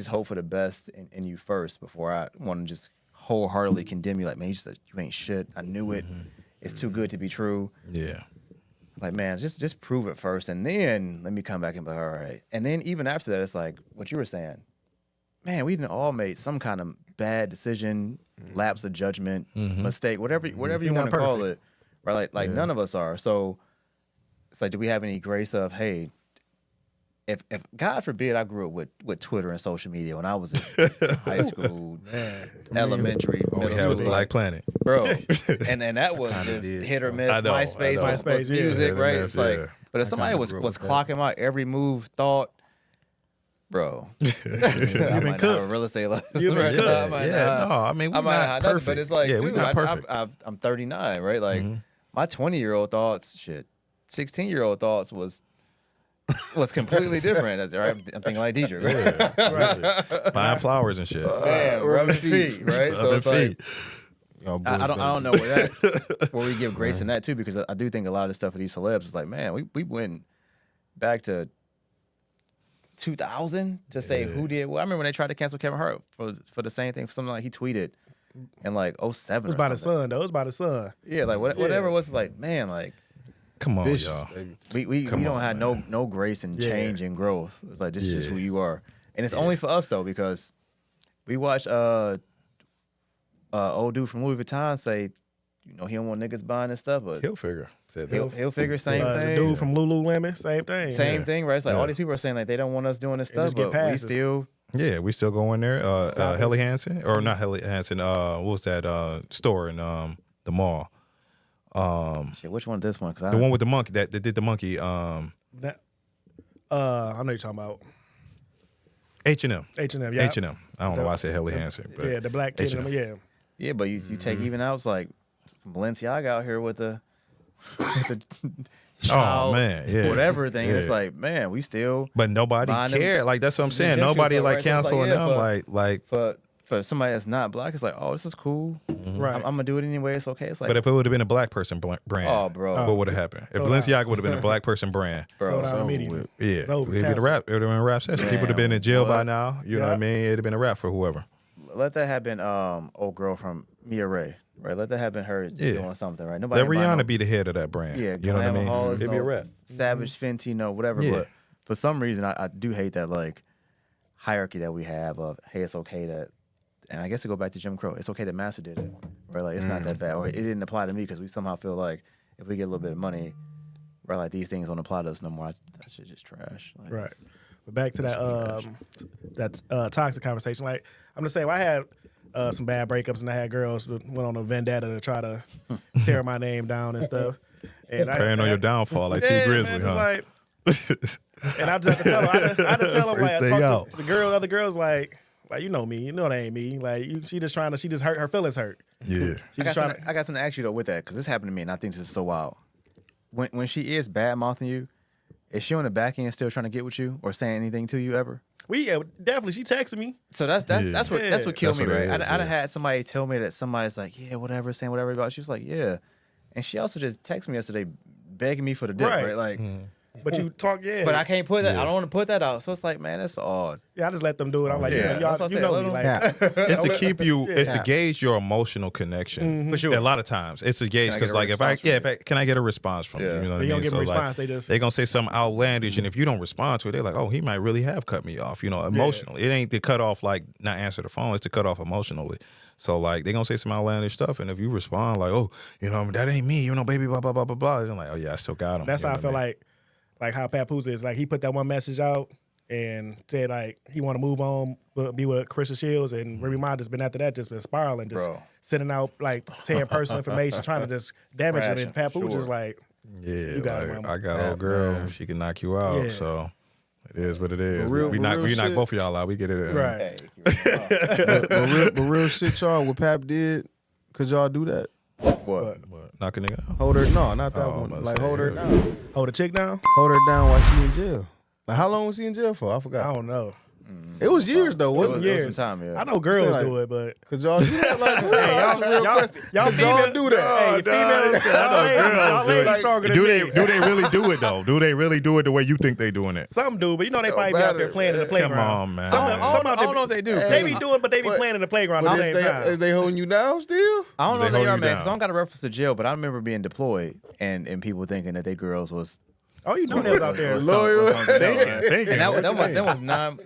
hope for the best in you first before I want to just wholeheartedly condemn you. Like, man, you ain't shit. I knew it. It's too good to be true. Yeah. Like, man, just prove it first, and then let me come back and be like, all right. And then even after that, it's like what you were saying. Man, we done all made some kind of bad decision, lapse of judgment, mistake, whatever you want to call it. Right? Like none of us are. So it's like, do we have any grace of, hey, if God forbid I grew up with Twitter and social media when I was in high school, elementary, middle school, was Black Planet, bro, and that was just hit or miss. MySpace music, right? It's like, but if somebody was clocking my every move, thought, bro, I might not have a real estate license. I mean, we're not perfect. But it's like, we're not perfect. I'm 39, right? Like my 20-year-old thoughts, 16-year-old thoughts was completely different. Right? I'm thinking like DJ, right? Buying flowers and shit. Rubbing feet, right? So it's like, I don't know where we give grace in that too, because I do think a lot of the stuff with these celebs is like, man, we went back to 2000 to say who did what. I remember when they tried to cancel Kevin Hart for the same thing, for something like he tweeted in like 07. It was by the sun, though. It was by the sun. Yeah, like whatever it was, like, man, like. Come on, y'all. We don't have no grace and change and growth. It's like, this is just who you are. And it's only for us, though, because we watched old dude from Louis Vuitton say, he don't want niggas buying his stuff, but he'll figure. He'll figure same thing. The dude from Lululemon, same thing. Same thing, right? It's like all these people are saying like they don't want us doing this stuff, but we still. Yeah, we still go in there. Helly Hansen, or not Helly Hansen. What was that store in the mall? Which one? This one? The one with the monkey that did the monkey. I know you're talking about H&M. H&M, yeah. H&M. I don't know why I said Helly Hansen. But yeah, the black kid. Yeah, but you take even out, it's like Balenciaga out here with the child, whatever thing. It's like, man, we still. But nobody cared. Like, that's what I'm saying. Nobody like canceling them. Like for somebody that's not black, it's like, oh, this is cool. Right. I'm gonna do it anyway. It's okay. It's like, but if it would have been a black person brand, what would have happened? If Balenciaga would have been a black person brand, it would have been a rap. It would have been a rap session. People would have been in jail by now. You know what I mean? It'd have been a rap for whoever. Let that have been old girl from Mia Ray, right? Let that have been her doing something, right? Nobody. Let Rihanna be the head of that brand. Yeah, you know what I mean? It'd be a rap. Savage, Fenty, whatever. Yeah. But for some reason, I do hate that like hierarchy that we have of, hey, it's okay to. And I guess to go back to Jim Crow, it's okay that Master did it, right? Like, it's not that bad. Or it didn't apply to me because we somehow feel like if we get a little bit of money, right, like these things don't apply to us no more. That shit just trash. Like, right. But back to that toxic conversation. Like I'm just saying, I had some bad breakups, and I had girls that went on a vendetta to try to tear my name down and stuff. And Preying on your downfall like T Grizzly, man, huh? And I just had to tell them. I had to tell them like I First day talked to the girl, other girls like you know me, you know that ain't me. Like she just hurt her feelings hurt. Yeah. I got something to ask you though with that, because this happened to me, and I think this is so wild. When she is bad mouthing you, is she on the back end still trying to get with you or saying anything to you ever? Definitely. She texted me. So that's what killed me, what it right? is, I'd have had somebody tell me that somebody's like, yeah, whatever, saying whatever about. She was like, yeah, and she also just texted me yesterday, begging me for the dick, right? Like. But you talk, But I can't put that. I don't want to put that out. So it's like, man, that's odd. Yeah, I just let them do it. I'm like, yeah. y'all, you know me. Like, It's to keep you. It's to gauge your emotional connection. For sure. A lot of times, it's to gauge because, like, can I get a response from you? You know what I mean? They don't get a response. Like, they gonna say something outlandish, and if you don't respond to it, they're like, oh, he might really have cut me off. You know, emotionally. It ain't to cut off like not answer the phone. It's to cut off emotionally. So like they gonna say some outlandish stuff, and if you respond like, oh, you know, that ain't me. You know, baby, blah blah blah blah blah. They're like, oh yeah, I still got him. That's how I feel like how Papoose is. Like he put that one message out and said like he want to move on, be with Carissa Shields, and Remy Ma just been after that, just been spiraling, just sending out like saying personal information, trying to just damage it. And Papoose is like, yeah, got like, it, I got old girl, she can knock you out. Yeah. So it is what it is. We real knock shit. both of y'all out. We get it. right. but real shit, y'all. What Pap did, could y'all do that? What? Knock a nigga out. Hold her, no, not that Oh, one. I'm Like about to hold say, her yeah. down. Hold a chick down? Hold her down while she in jail. Like how long was he in jail for? I forgot. I don't know. It was years though, It wasn't was it? years. some time, yeah. I know girls like- do it, but Could y'all do that? Like, that's a real question. y'all Could y'all do that? Hey, females, y'all ladies stronger than Do me. they really do it though? Do they really do it the way you think they doing it? Some do, but you know they probably be out there playing in the playground. Come on, man. Some I don't know if they do. They be doing, but they be playing in the playground at the same Is time. they holding you down still? I don't know They if they hold are, you man, down. because I don't got a reference to jail, but I remember being deployed and people thinking that they girls was Oh, you know they was out there. Loyal. and that was 9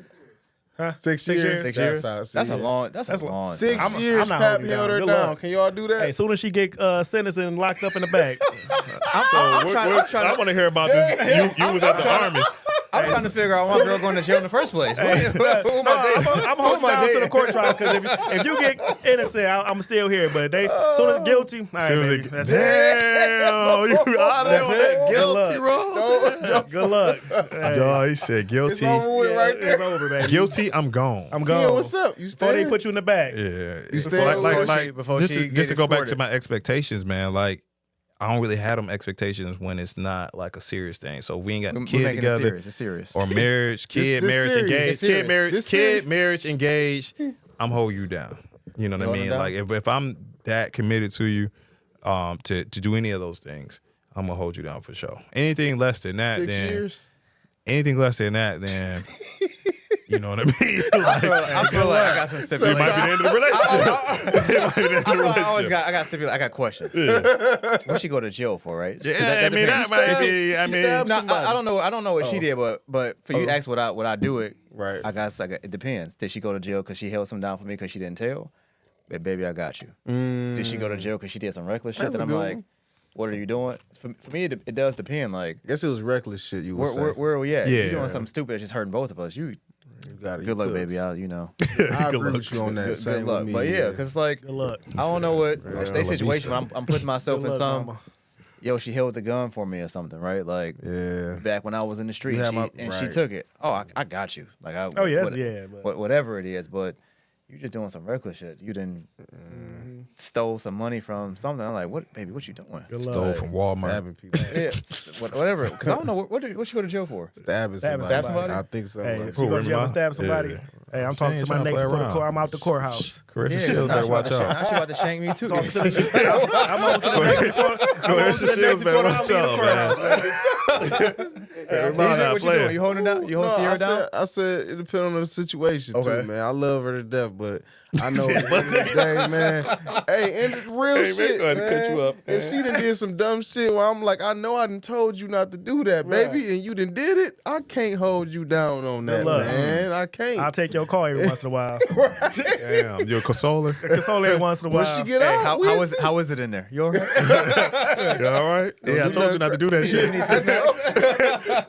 6 years? years. 6 years. That's how I see That's it. a long. That's a long. 6 I'm years. not Pap holding you held down. her Good down. luck. Can y'all do that? Hey, as soon as she get sentenced and locked up in the back, I'm trying I want to hear about this. You was at the army. I'm trying to figure out why girl going to jail in the first place. Who am I dating? I'm holding down to the court trial because if you get innocent, I'm still here. But they soon as guilty, all right, baby, that's it. Damn, you out That's there it. guilty, Good bro. Good luck. Hey, Dog, he said It's guilty. over with right there. it's over, baby. Guilty, I'm gone. I'm Yeah, gone. what's up? You Before they staying? put you in the back. Yeah, You stay before just she to, get just to go back to escorted. my expectations, man. Like, I don't really have them expectations when it's not like a serious thing. So we ain't got We're a kid making together, it serious. It's serious. or marriage, kid, this marriage, serious. engaged, This serious. kid, marriage, This kid, serious. marriage, engaged. I'm holding you down. You know what I Hold 'em mean? down? Like if I'm that committed to you, to do any of those things, I'm gonna hold you down for sure. Anything less than that, 6 then years. anything less than that, then you know what I mean. I feel like I got some It stipulations. might be the end of the relationship. It might be the end of the relationship. I got questions. What she go to jail for, right? Yeah, I mean, that might be. I mean, No, I don't know what she did, but for you to ask would I do it? Right. I guess it depends. Did she go to jail because she held some down for me because she didn't tell? Baby, I got you. Did she go to jail because she did some reckless shit That's that a I'm good like, one. what are you doing? For me, it does depend. Like, Guess it was reckless shit. You would say. where are we at? Yeah. You doing something stupid that's just hurting both of us. You You got it. good luck, You baby. could. I you know. I Good agree luck. with you on that. Good Same luck. with me. But yeah, because it's like Good luck. I don't know what Yeah. state situation. But I'm putting myself Good in luck, some. mama. Yo, she held the gun for me or something, right? Like Yeah. back when I was in the street, You had she right. took it. Oh, I got you. Like Oh, yeah, yeah, but- whatever it is, but you just doing some reckless shit. You didn't stole some money from something. I'm like, what, baby? What you doing? Good stole luck. from Walmart. Stabbing people. Yeah, whatever. Because I don't know what she go to jail for. Stabbing Stabbing somebody. somebody? I think so. Hey, Like, if she go to Remy jail Ma? and stab somebody, Yeah. hey, I'm talking ain't to my trying to next play before the around. court. I'm out the courthouse. Carissa Yeah, Shields now better she watch about to- out. Now she about to shank me too. Talking to the I'm on to the next before. Carissa Shields better watch out, man. Everybody DJ, not what you doing? playing. You holding it down? You holding No, Sierra down? I said it depends on the situation Okay. too, man. I love her to death, but I know at the end of the day, man. Hey, and the real Hey, man, shit, go ahead and man. cut you up, If she done did some dumb shit where I'm like, I know I done told you not to do that, baby, and you done did it, I can't hold you down on that, luck. man. I can't. I'll take your call every once in a while. Damn, you're a consoler. Console every once in a while. when she get Hey, out, how is it in there? You all right? You all right? Yeah, I told you not to do that shit.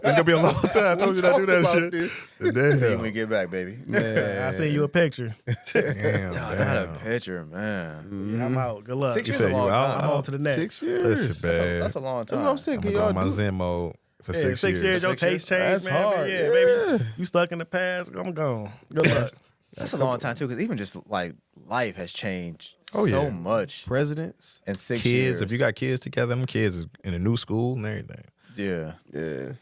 It's gonna be a long time. I told you not to do that shit. See you when Damn. we get back, baby. I seen you a picture. Damn. I had a picture, man. Yeah, I'm out. Good luck. 6 You years said is a you long out? time. I'm on to the next. 6 years. Listen, bad. That's a long That's time. what I'm saying. I'm Can gonna go y'all on my do? Zen mode for Yeah, 6 years. 6 years, your 6 taste years? changed, That's man. hard. Yeah, baby. You stuck in the past. I'm gone. Good luck. That's a long time too, because even just like life has changed Oh, so yeah. much Presidents. in 6 Kids, years. if you got kids together, them kids is in a new school and everything. yeah, Yeah.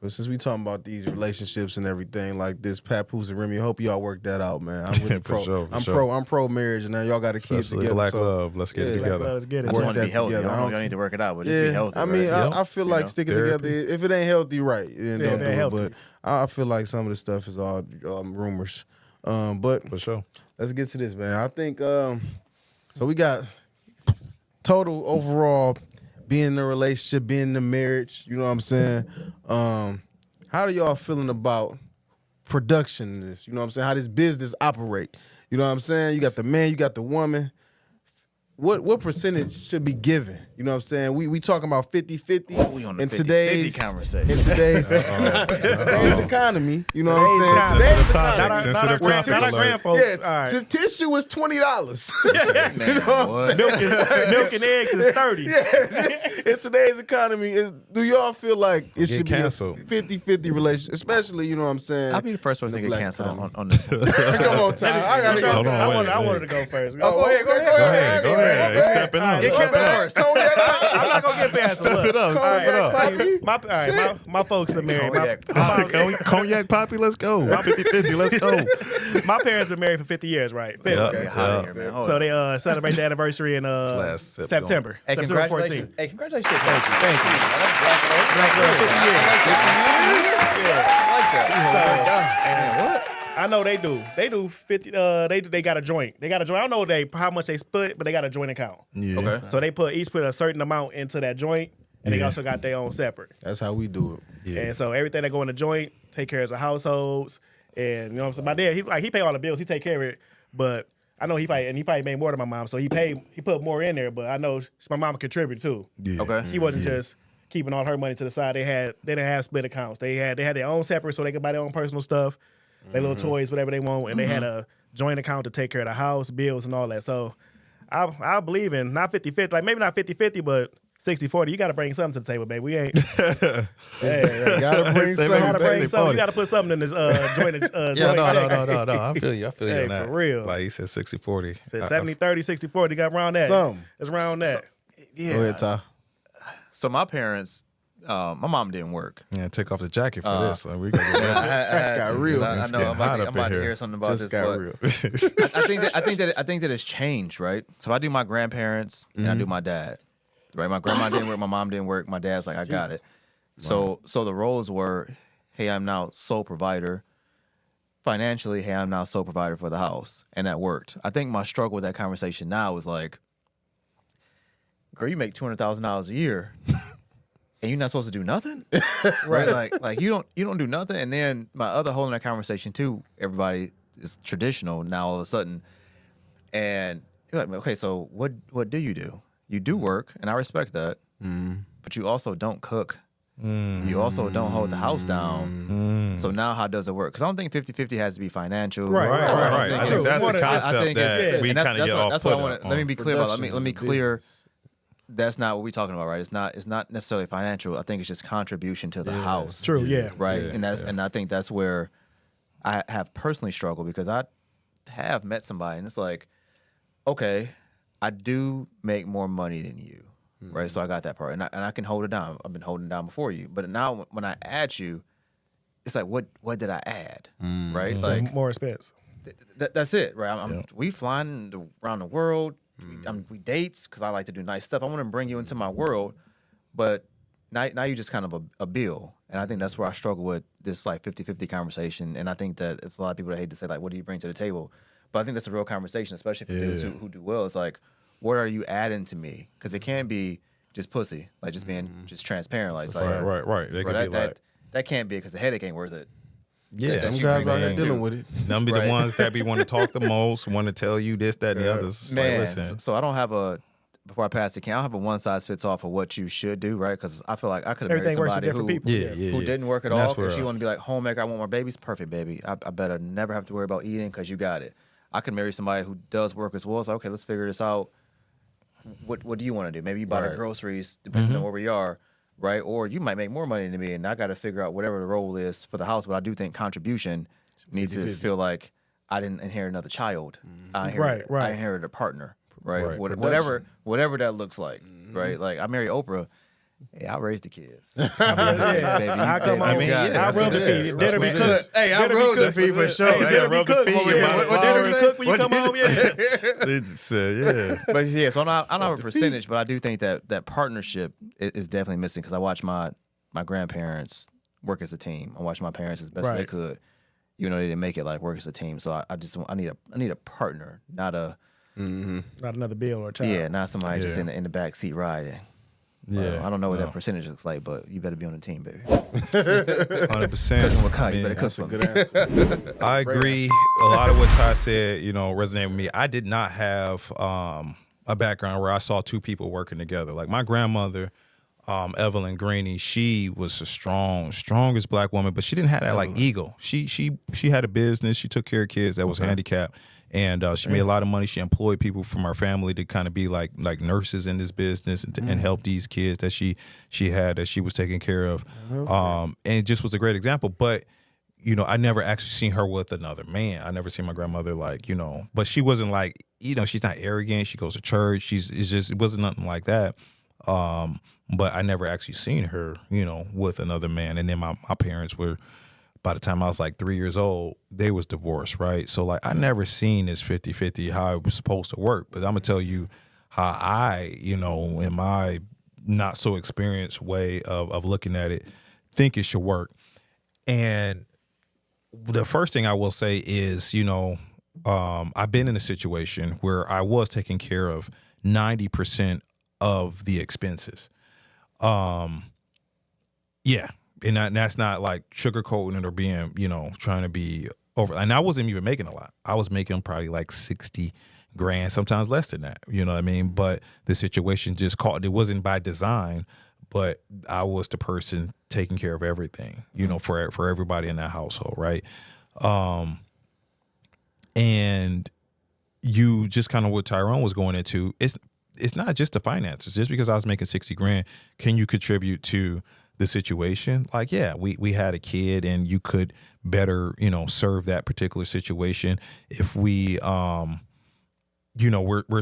But since we talking about these relationships and everything like this, Papoose and Remy, I hope y'all work that out, man. I'm really For sure, for I'm sure. I'm pro marriage, and now y'all got a kid Especially together. black so love. Let's get it Yeah. together. Let's get I it. just Work want to that be healthy. together. I don't know if y'all need to work it out, but just be healthy. I mean, right? I feel like know? sticking Therapy. together. If it ain't healthy, right? Then Yeah, don't if it do ain't it. healthy. But I feel like some of the stuff is all rumors. But For sure. let's get to this, man. I think so. We got total overall being in a relationship, being in a marriage. You know what I'm saying? How are y'all feeling about production in this? You know what I'm saying? How this business operate? You know what I'm saying? You got the man, you got the woman. What percentage should be given? You know what I'm saying? We talking about 50-50 We on the in 50-50 today's conversation. in today's economy. You know what I'm saying? Today's Today's topic. economy. Sensitive Not topic our alert. grand folks. Yeah, All right. tissue is $20. Man, what? Milk and eggs is 30. In today's economy, do y'all feel like it Get should canceled. be a 50-50 relationship? Especially, you know what I'm saying? I'll be the first person to get black canceled economy. on this one. Come on, Ty. I gotta Hold on, I wait. wanted to go first. Go ahead. Go ahead. He's stepping up. Get Step it up. I'm not gonna get past Step it up. Step it up. All right, my folks been married. Cognac Poppy, let's go. 50-50, let's go. My parents been married for 50 years, right? 50. Yeah. Get out of here, man. Hold So on. they celebrate the anniversary in last September. Hey, September congratulations. 14th. Hey, congratulations. Thank you. I know they do. They do 50. They got a joint. They got a joint. I don't know how much they split, but they got a joint account. Yeah. Okay. So they each put a certain amount into that joint, and they also got their own separate. That's how we do it. Yeah. And so everything that go in the joint take care of the households. And you know what I'm saying? My dad, he pay all the bills. He take care of it. But I know he probably made more than my mom. So he put more in there. But I know my mom contributed too. Yeah. Okay. She wasn't just keeping all her money to the side. They didn't have split accounts. They had their own separate so they could buy their own personal stuff, their little toys, whatever they want. And they had a joint account to take care of the house, bills, and all that. So I believe in not 50-50, like maybe not 50-50, but 60-40. You got to bring something to the table, baby. We ain't. Hey, gotta bring Say something. Gotta bring 60-40. something. You got to put something in this joint. Yeah, no. I feel you. I feel you Hey, on that. for real. Like he said 60-40. 70-30, 60-40. Got around that. Something. It's around that. Yeah. Go ahead, Ty. So my parents, my mom didn't work. Yeah, take off the jacket for this. Like, we got I had Got to, real. 'cause I It's know getting I'm hot up about in to here. hear something about Just this. got but real. I think that it's changed, right? So I do my grandparents and I do my dad. Right? My grandma didn't work, my mom didn't work, my dad's like, I got it. So the roles were, hey, I'm now sole provider. Financially, hey, I'm now sole provider for the house. And that worked. I think my struggle with that conversation now is like, girl, you make $200,000 a year. And you're not supposed to do nothing, right? Like you don't do nothing. And then my other hole in that conversation too, everybody is traditional now all of a sudden, and you're like, okay, so what do? You do work, and I respect that, but you also don't cook. You also don't hold the house down. So now how does it work? Because I don't think 50-50 has to be financial. Right. I think that's the concept that we and kind of get off that's put what I want. on. Let me be clear about. Production Let me is a clear. business. That's not what we're talking about, right? It's not necessarily financial. I think it's just contribution to the house. True, yeah. Right. Yeah, And I think that's where I have personally struggled because I have met somebody and it's like, okay, I do make more money than you. Right. So I got that part. And I can hold it down. I've been holding it down before you. But now when I add you, it's like, what did I add? Right? So Like more expense. that's it, right? We flying around the world. We dates because I like to do nice stuff. I want to bring you into my world, but now you're just kind of a bill. And I think that's where I struggle with this like 50-50 conversation. And I think that it's a lot of people that hate to say like, what do you bring to the table? But I think that's a real conversation, especially for dudes who do well. It's like, what are you adding to me? Because it can't be just pussy, like just being just transparent. Like, it's like Right. They bro, could be like, that can't be because the headache ain't worth it. yeah, Some you guys bring out here in dealing too. with it. them be Right. the ones that be want to talk the most, want to tell you this, that, and the others. It's like, Man, listen, so I don't have a before I pass the can, I don't have a one size fits all for what you should do, right? Because I feel like I could have married Everything works for somebody different people. who didn't work at And all. that's where, If she wanted to be like homemaker, I want more babies. Perfect, baby. I better never have to worry about eating because you got it. I could marry somebody who does work as well. So okay, let's figure this out. What do you want to do? Maybe you buy the groceries, depending on where we are, right? Or you might make more money than me, and I got to figure out whatever the role is for the house. But I do think contribution needs to feel like I didn't inherit another child. I inherited a partner, right? Whatever that looks like, right? Like I married Oprah. Yeah, I raised the kids. I come home. I rub the feet. Dinner be cooked. Hey, I rub the feet for sure. Dinner be cooked. What dinner be cooked when you come home? Yeah. They just said, But yeah, so I don't have a percentage, but I do think that partnership is definitely missing because I watched my grandparents work as a team. I watched my parents as best as they could. You know, they didn't make it like work as a team. So I need a partner, not Not another bill or a child. Yeah, not somebody just in the back seat riding. yeah. I don't know what that percentage looks like, but you better be on the team, baby. 100%. You better cook for me. Good answer. I agree. A lot of what Ty said, resonated with me. I did not have a background where I saw two people working together. Like my grandmother, Evelyn Greeny, she was a strongest black woman, but she didn't have that like ego. She had a business. She took care of kids that was handicapped, and she made a lot of money. She employed people from her family to kind of be like nurses in this business and help these kids that she had that she was taking care of, and it just was a great example. But I never actually seen her with another man. I never seen my grandmother but she wasn't like she's not arrogant. She goes to church. It wasn't nothing like that. But I never actually seen her, with another man. And then my parents were, by the time I was like 3 years old, they was divorced, right? So like I never seen this 50-50, how it was supposed to work. But I'm gonna tell you how I, in my not so experienced way of looking at it, think it should work. And the first thing I will say is, I've been in a situation where I was taking care of 90% of the expenses. Yeah. And that's not like sugarcoating it or being, trying to be over. And I wasn't even making a lot. I was making probably like 60 grand, sometimes less than that. You know what I mean? But the situation just caught, it wasn't by design, but I was the person taking care of everything, for everybody in that household. Right. And you just kind of what Tyrone was going into, it's not just the finances. Just because I was making 60 grand, can you contribute to the situation? Like, yeah, we had a kid and you could better, serve that particular situation. If we, we're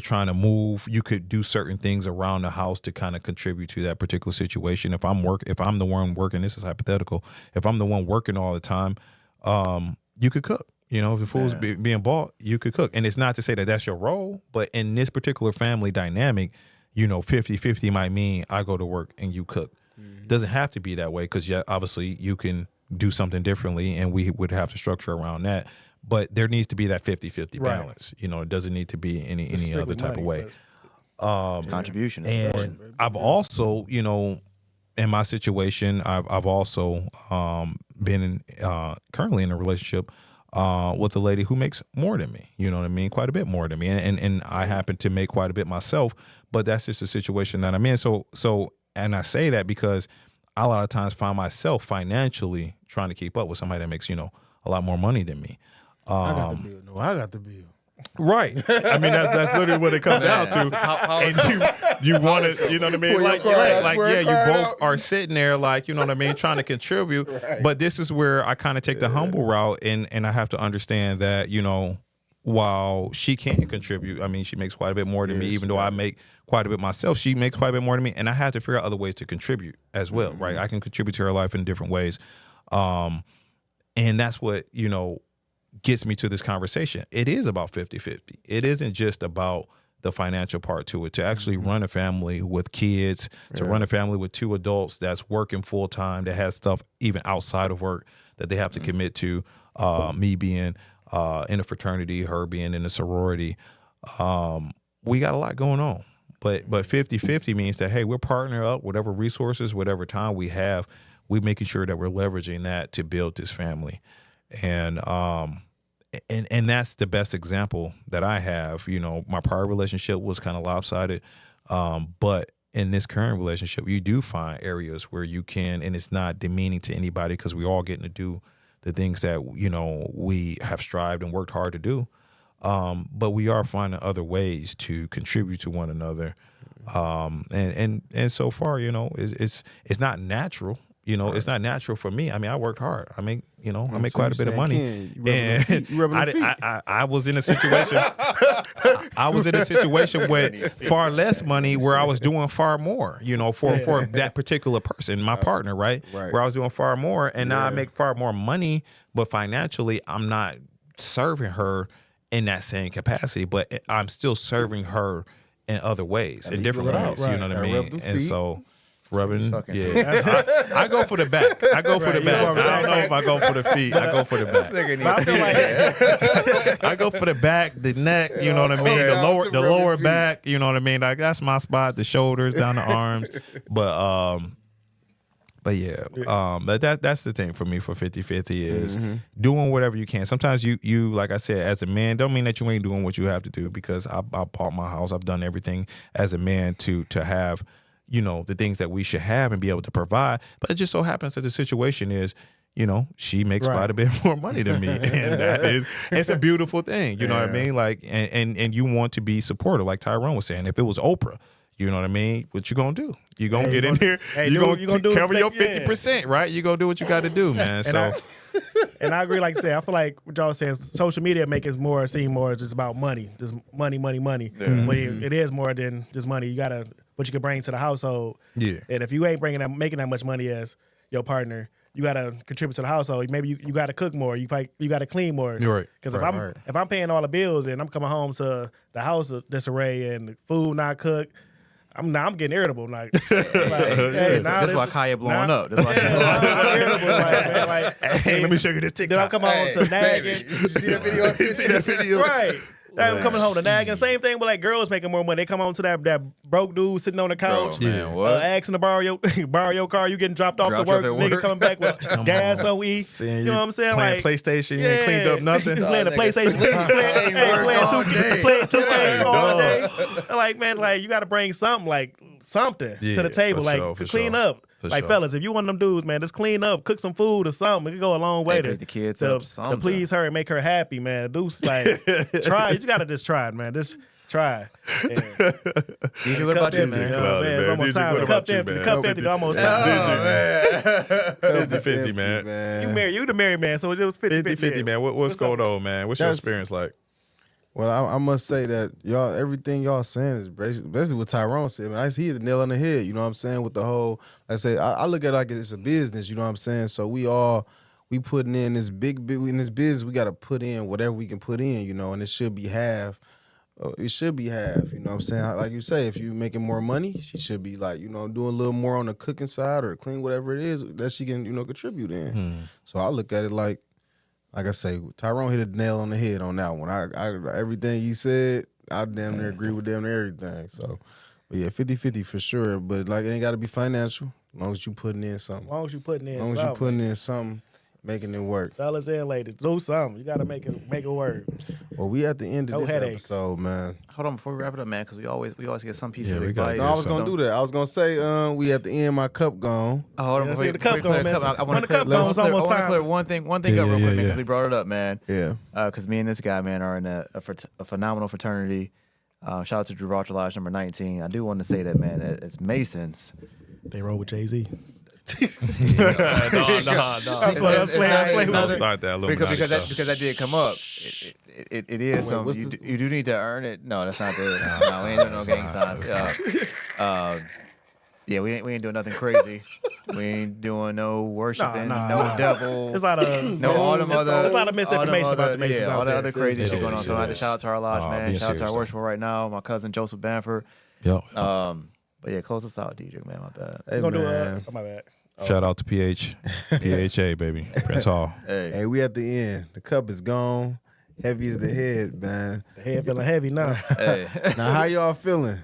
trying to move, you could do certain things around the house to kind of contribute to that particular situation. If I'm the one working, this is hypothetical. If I'm the one working all the time, you could cook. If the food's being bought, you could cook. And it's not to say that that's your role, but in this particular family dynamic, 50-50 might mean I go to work and you cook. It doesn't have to be that way because obviously you can do something differently and we would have to structure around that. But there needs to be that 50-50 balance. It doesn't need to be any other type of way. Contribution. And I've also, in my situation, I've also been currently in a relationship with a lady who makes more than me, quite a bit more than me. And I happen to make quite a bit myself, but that's just the situation that I'm in. So, and I say that because I a lot of times find myself financially trying to keep up with somebody that makes, a lot more money than me. I got the bill. No, I got the bill. Right. I mean, that's literally what it comes down to. And you want to, you know what I mean? You both are sitting there like, trying to contribute. Right. But this is where I kind of take the humble route and I have to understand that, while she can contribute, I mean, she makes quite a bit more than me, even though I make quite a bit myself. She makes quite a bit more than me. And I have to figure out other ways to contribute as well, right? I can contribute to her life in different ways. And that's what, gets me to this conversation. It is about 50-50. It isn't just about the financial part to it. To actually run a family with kids, to run a family with two adults that's working full time, that has stuff even outside of work that they have to commit to, me being in a fraternity, her being in a sorority. We got a lot going on. But 50-50 means that, hey, we're partnering up, whatever resources, whatever time we have, we're making sure that we're leveraging that to build this family. And that's the best example that I have. My prior relationship was kind of lopsided. But in this current relationship, you do find areas where you can, and it's not demeaning to anybody because we all getting to do the things that, you know, we have strived and worked hard to do. But we are finding other ways to contribute to one another. And so far, you know, it's not natural. You know, it's not natural for me. I mean, I worked hard. I make quite a bit of money. I was in a situation. I was in a situation with far less money, where I was doing far more. You know, for that particular person, my partner, right? Where I was doing far more, and now I make far more money, but financially, I'm not serving her in that same capacity. But I'm still serving her in other ways, in different ways. You know what I mean? And so. Rubbing, yeah. I go for the back. I go for the back. I don't know if I go for the feet. I go for the back. I go for the back, the neck. You know what I mean. The lower back. You know what I mean. Like, that's my spot. The shoulders, down the arms. But yeah. That's the thing for me for 50-50 is doing whatever you can. Sometimes you like I said, as a man, don't mean that you ain't doing what you have to do, because I bought my house. I've done everything as a man to have, you know, the things that we should have and be able to provide. But it just so happens that the situation is, you know, she makes quite a bit more money than me. And it's a beautiful thing. You know what I mean? Like, and you want to be supportive, like Tyrone was saying. If it was Oprah, you know what I mean? What you gonna do? You gonna get in here, you gonna cover your 50%, right? You gonna do what you gotta do, man. And I agree, like I said, I feel like what y'all saying, social media make it seem more just about money. Just money. When it is more than just money. You gotta what you can bring to the household. Yeah. And if you ain't making that much money as your partner, you gotta contribute to the household. Maybe you gotta cook more. You gotta clean more. You're right. Because if I'm paying all the bills and I'm coming home to the house disarray and the food not cooked, I'm getting irritable. Like, that's why Kaya blowing up. That's why she's irritable. Hey, let me show you this TikTok. Then I'm coming home to nagging. You see that video? Right. I'm coming home to nagging. Same thing with like girls making more money. They come home to that broke dude sitting on the couch, asking to borrow your car. You getting dropped off to work. Nigga coming back with gas on E. You know what I'm saying? Playing like PlayStation, you ain't cleaned up nothing. Playing the PlayStation, playing 2K all day. Like, man, like you got to bring something to the table, like clean up. Like, fellas, if you one of them dudes, man, just clean up, cook some food or something. It could go a long way to the kids to please her and make her happy, man. Do like try. You gotta just try it, man. Just try. DJ, what about you, man? It's almost time. The cup empty. Almost time. 50-50, man. You the married man, so it was 50-50, man. What's going on, man? What's your experience like? Well, I must say that everything y'all saying is basically what Tyrone said. Man, he hit the nail on the head. You know what I'm saying? With the whole, I look at it like it's a business. You know what I'm saying? So we putting in this big in this business. We got to put in whatever we can put in. You know, and it should be half. It should be half. You know what I'm saying? Like you say, if you making more money, she should be like, you know, doing a little more on the cooking side or clean whatever it is that she can, you know, contribute in. So I look at it like I say, Tyrone hit a nail on the head on that one. I everything he said, I damn near agree with damn near everything. So, but yeah, 50-50 for sure. But like, it ain't got to be financial. As long as you putting in something. As long as you putting in something, making it work. Fellas and ladies, do something. You got to make it work. Well, we at the end of this episode, man. Hold on, before we wrap it up, man, because we always get some piece of advice. No, I was gonna do that. I was gonna say, we at the end. My cup gone. Oh, hold on, before the cup gone, man. I want to clear one thing up real quick, man, because we brought it up, man. Yeah. Because me and this guy, man, are in a phenomenal fraternity. Shout out to Gibraltar Lodge number 19. I do want to say that, man, it's Masons. They roll with Jay-Z. No. That's why start that because that did come up. It is something you do need to earn it. No, that's not the. No, we ain't doing no gang signs. Yeah, we ain't doing nothing crazy. We ain't doing no worshiping, no devil. It's a lot of there's a lot of misinformation about the Masons. All the other crazy shit going on. So I have to shout out to our lodge, man. Shout out to our worshipper right now, my cousin Joseph Banford. But yeah, close us out, DJ, man. My bad. Hey, man. My bad. Shout out to PHA, baby. Prince Hall. Hey, we at the end. The cup is gone. Heavy is the head, man. The head feeling heavy now. Hey. Now, how y'all feeling?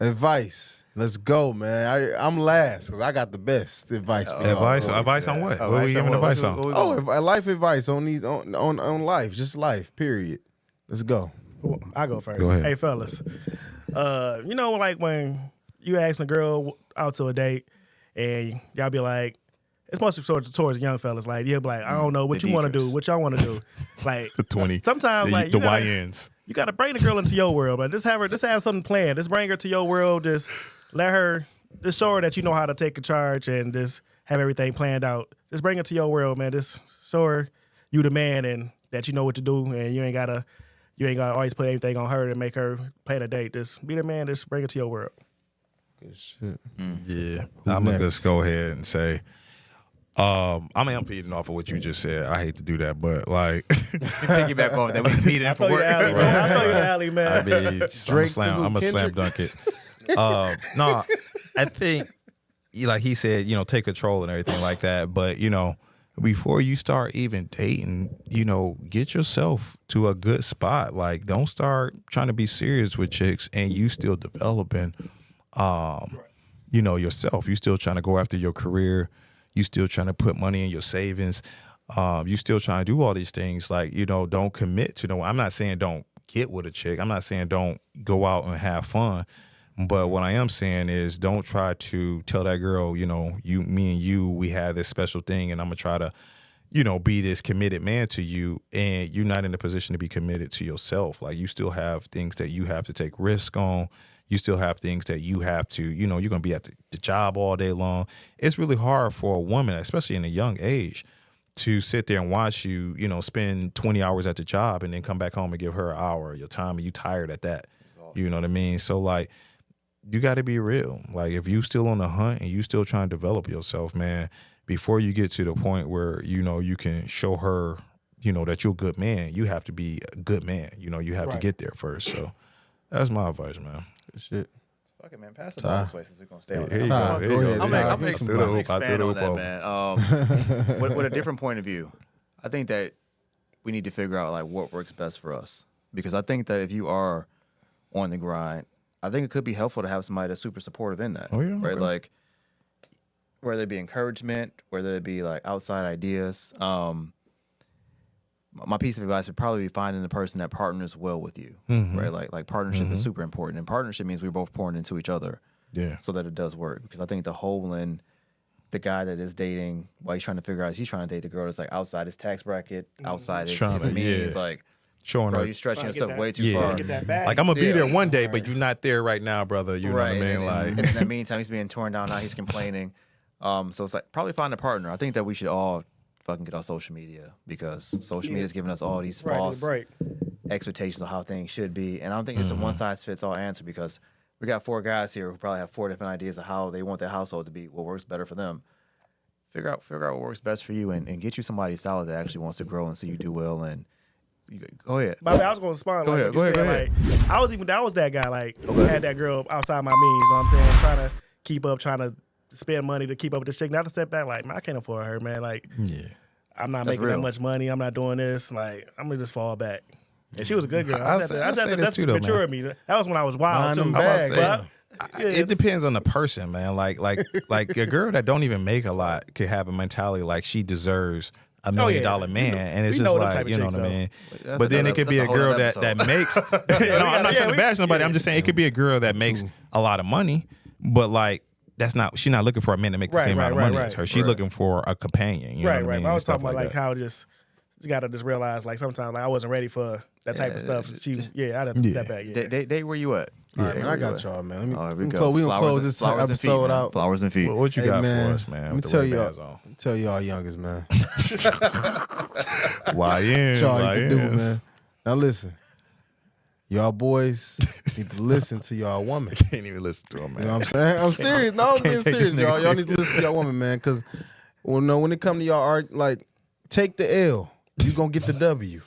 Advice. Let's go, man. I'm last because I got the best advice. Advice on what? What are we giving advice on? Life advice on life. Just life, period. Let's go. I go first. Go ahead. Hey, fellas. You know, like when you ask a girl out to a date and y'all be like, it's mostly towards young fellas. Like, you'll be like, I don't know what you want to do, what y'all want to do. Like, The 20. sometimes, like, the you gotta, YNs. you got to bring the girl into your world, but just have something planned. Just bring her to your world. Just let her, just show her that you know how to take a charge and just have everything planned out. Just bring her to your world, man. Just show her you the man and that you know what to do, and you ain't gotta always put anything on her to make her plan a date. Just be the man. Just bring her to your world. Good shit. Yeah. I'm going to just go ahead and say, I'm feeding off of what you just said. I hate to do that, but like, Piggyback off that. We can meet in for work. I throw you the alley, man. I mean, I'm a slam dunk it. No, I think, like he said, you know, take control and everything like that. But, you know, before you start even dating, you know, get yourself to a good spot. Like, don't start trying to be serious with chicks and you still developing, you know, yourself. You still trying to go after your career. You still trying to put money in your savings. You still trying to do all these things. Like, you know, don't commit to no. I'm not saying don't get with a chick. I'm not saying don't go out and have fun. But what I am saying is don't try to tell that girl, you know, me and you, we have this special thing and I'm going to try to, you know, be this committed man to you. And you're not in a position to be committed to yourself. Like, you still have things that you have to take risk on. You still have things that you have to, you know, you're going to be at the job all day long. It's really hard for a woman, especially in a young age, to sit there and watch you, you know, spend 20 hours at the job and then come back home and give her an hour of your time and you tired at that. You know what I mean? So, like, you got to be real. Like, if you still on the hunt and you still trying to develop yourself, man, before you get to the point where, you know, you can show her, you know, that you're a good man, you have to be a good man. You know, you have to get there first. So that's my advice, man. Good shit. Fuck it, man. Pass it down this way since we're going to stay on Here you that. go. Here you go. I'm Ty, going to expand on that, man. With a different point of view, I think that we need to figure out, like, what works best for us. Because I think that if you are on the grind, I think it could be helpful to have somebody that's super supportive in that. Oh, yeah? Right? Okay. Like, whether it be encouragement, whether it be, like, outside ideas. My piece of advice would probably be finding the person that partners well with you, right? Like partnership is super important, and partnership means we're both pouring into each other, so that it does work. Because I think the hole in the guy that is dating, while he's trying to figure out, he's trying to date the girl that's like outside his tax bracket, outside his means, like, showing bro, her. you're stretching yourself way too far. Like, I'm gonna be there one day, but you're not there right now, brother. You know what I mean? And in the meantime, he's being torn down. Now he's complaining. So it's like probably find a partner. I think that we should all fucking get off social media, because social media is giving us all these false expectations of how things should be. And I don't think it's a one size fits all answer, because we got 4 guys here who probably have 4 different ideas of how they want their household to be, what works better for them. Figure out what works best for you, and get you somebody solid that actually wants to grow and see you do well. And go ahead. By the way, I was going to respond. Go ahead. Like, I was that guy. Like, had that girl outside my means. You know what I'm saying? Trying to keep up, trying to spend money to keep up with this chick. Not to step back, like, man, I can't afford her, man. Like, I'm not making that much money. I'm not doing this. Like, I'm gonna just fall back. And she was a good girl. I say this too, though, man. Me. That was when I was wild too. It depends on the person, man. Like a girl that don't even make a lot could have a mentality like she deserves $1 million man, and it's just like, you know what I mean. But then it could be a girl that makes. No, I'm not trying to bash somebody. I'm just saying it could be a girl that makes a lot of money, but like, she's not looking for a man to make the same amount of money as her. She's looking for a companion. You know what I mean? I was talking about like how you gotta just realize, like, sometimes, like, I wasn't ready for that type of stuff. I'd have to step back. Date where you at? All right, man, I got y'all, man. Let me go. We gonna close this episode out. Flowers and feet. What you got for us, man? Let me tell y'all youngest, man. YN. Y'all need to do, man. Now listen. Y'all boys need to listen to y'all woman. Can't even listen to him, man. You know what I'm saying? I'm serious. No, I'm being serious, y'all. Y'all need to listen to y'all woman, man. Because when it come to y'all, like, take the L. You gonna get the W. You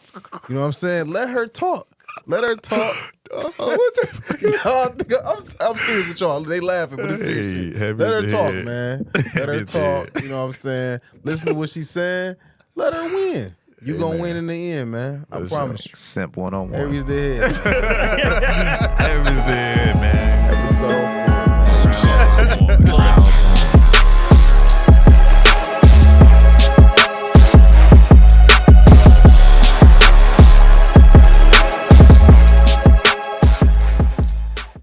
know what I'm saying? Let her talk. Let her talk. I'm serious with y'all. They laughing, but it's serious shit. Let her talk, man. Let her talk. You know what I'm saying? Listen to what she's saying. Let her win. You gonna win in the end, man. I promise you. Simp 101. Heavy's the head. Heavy's the head.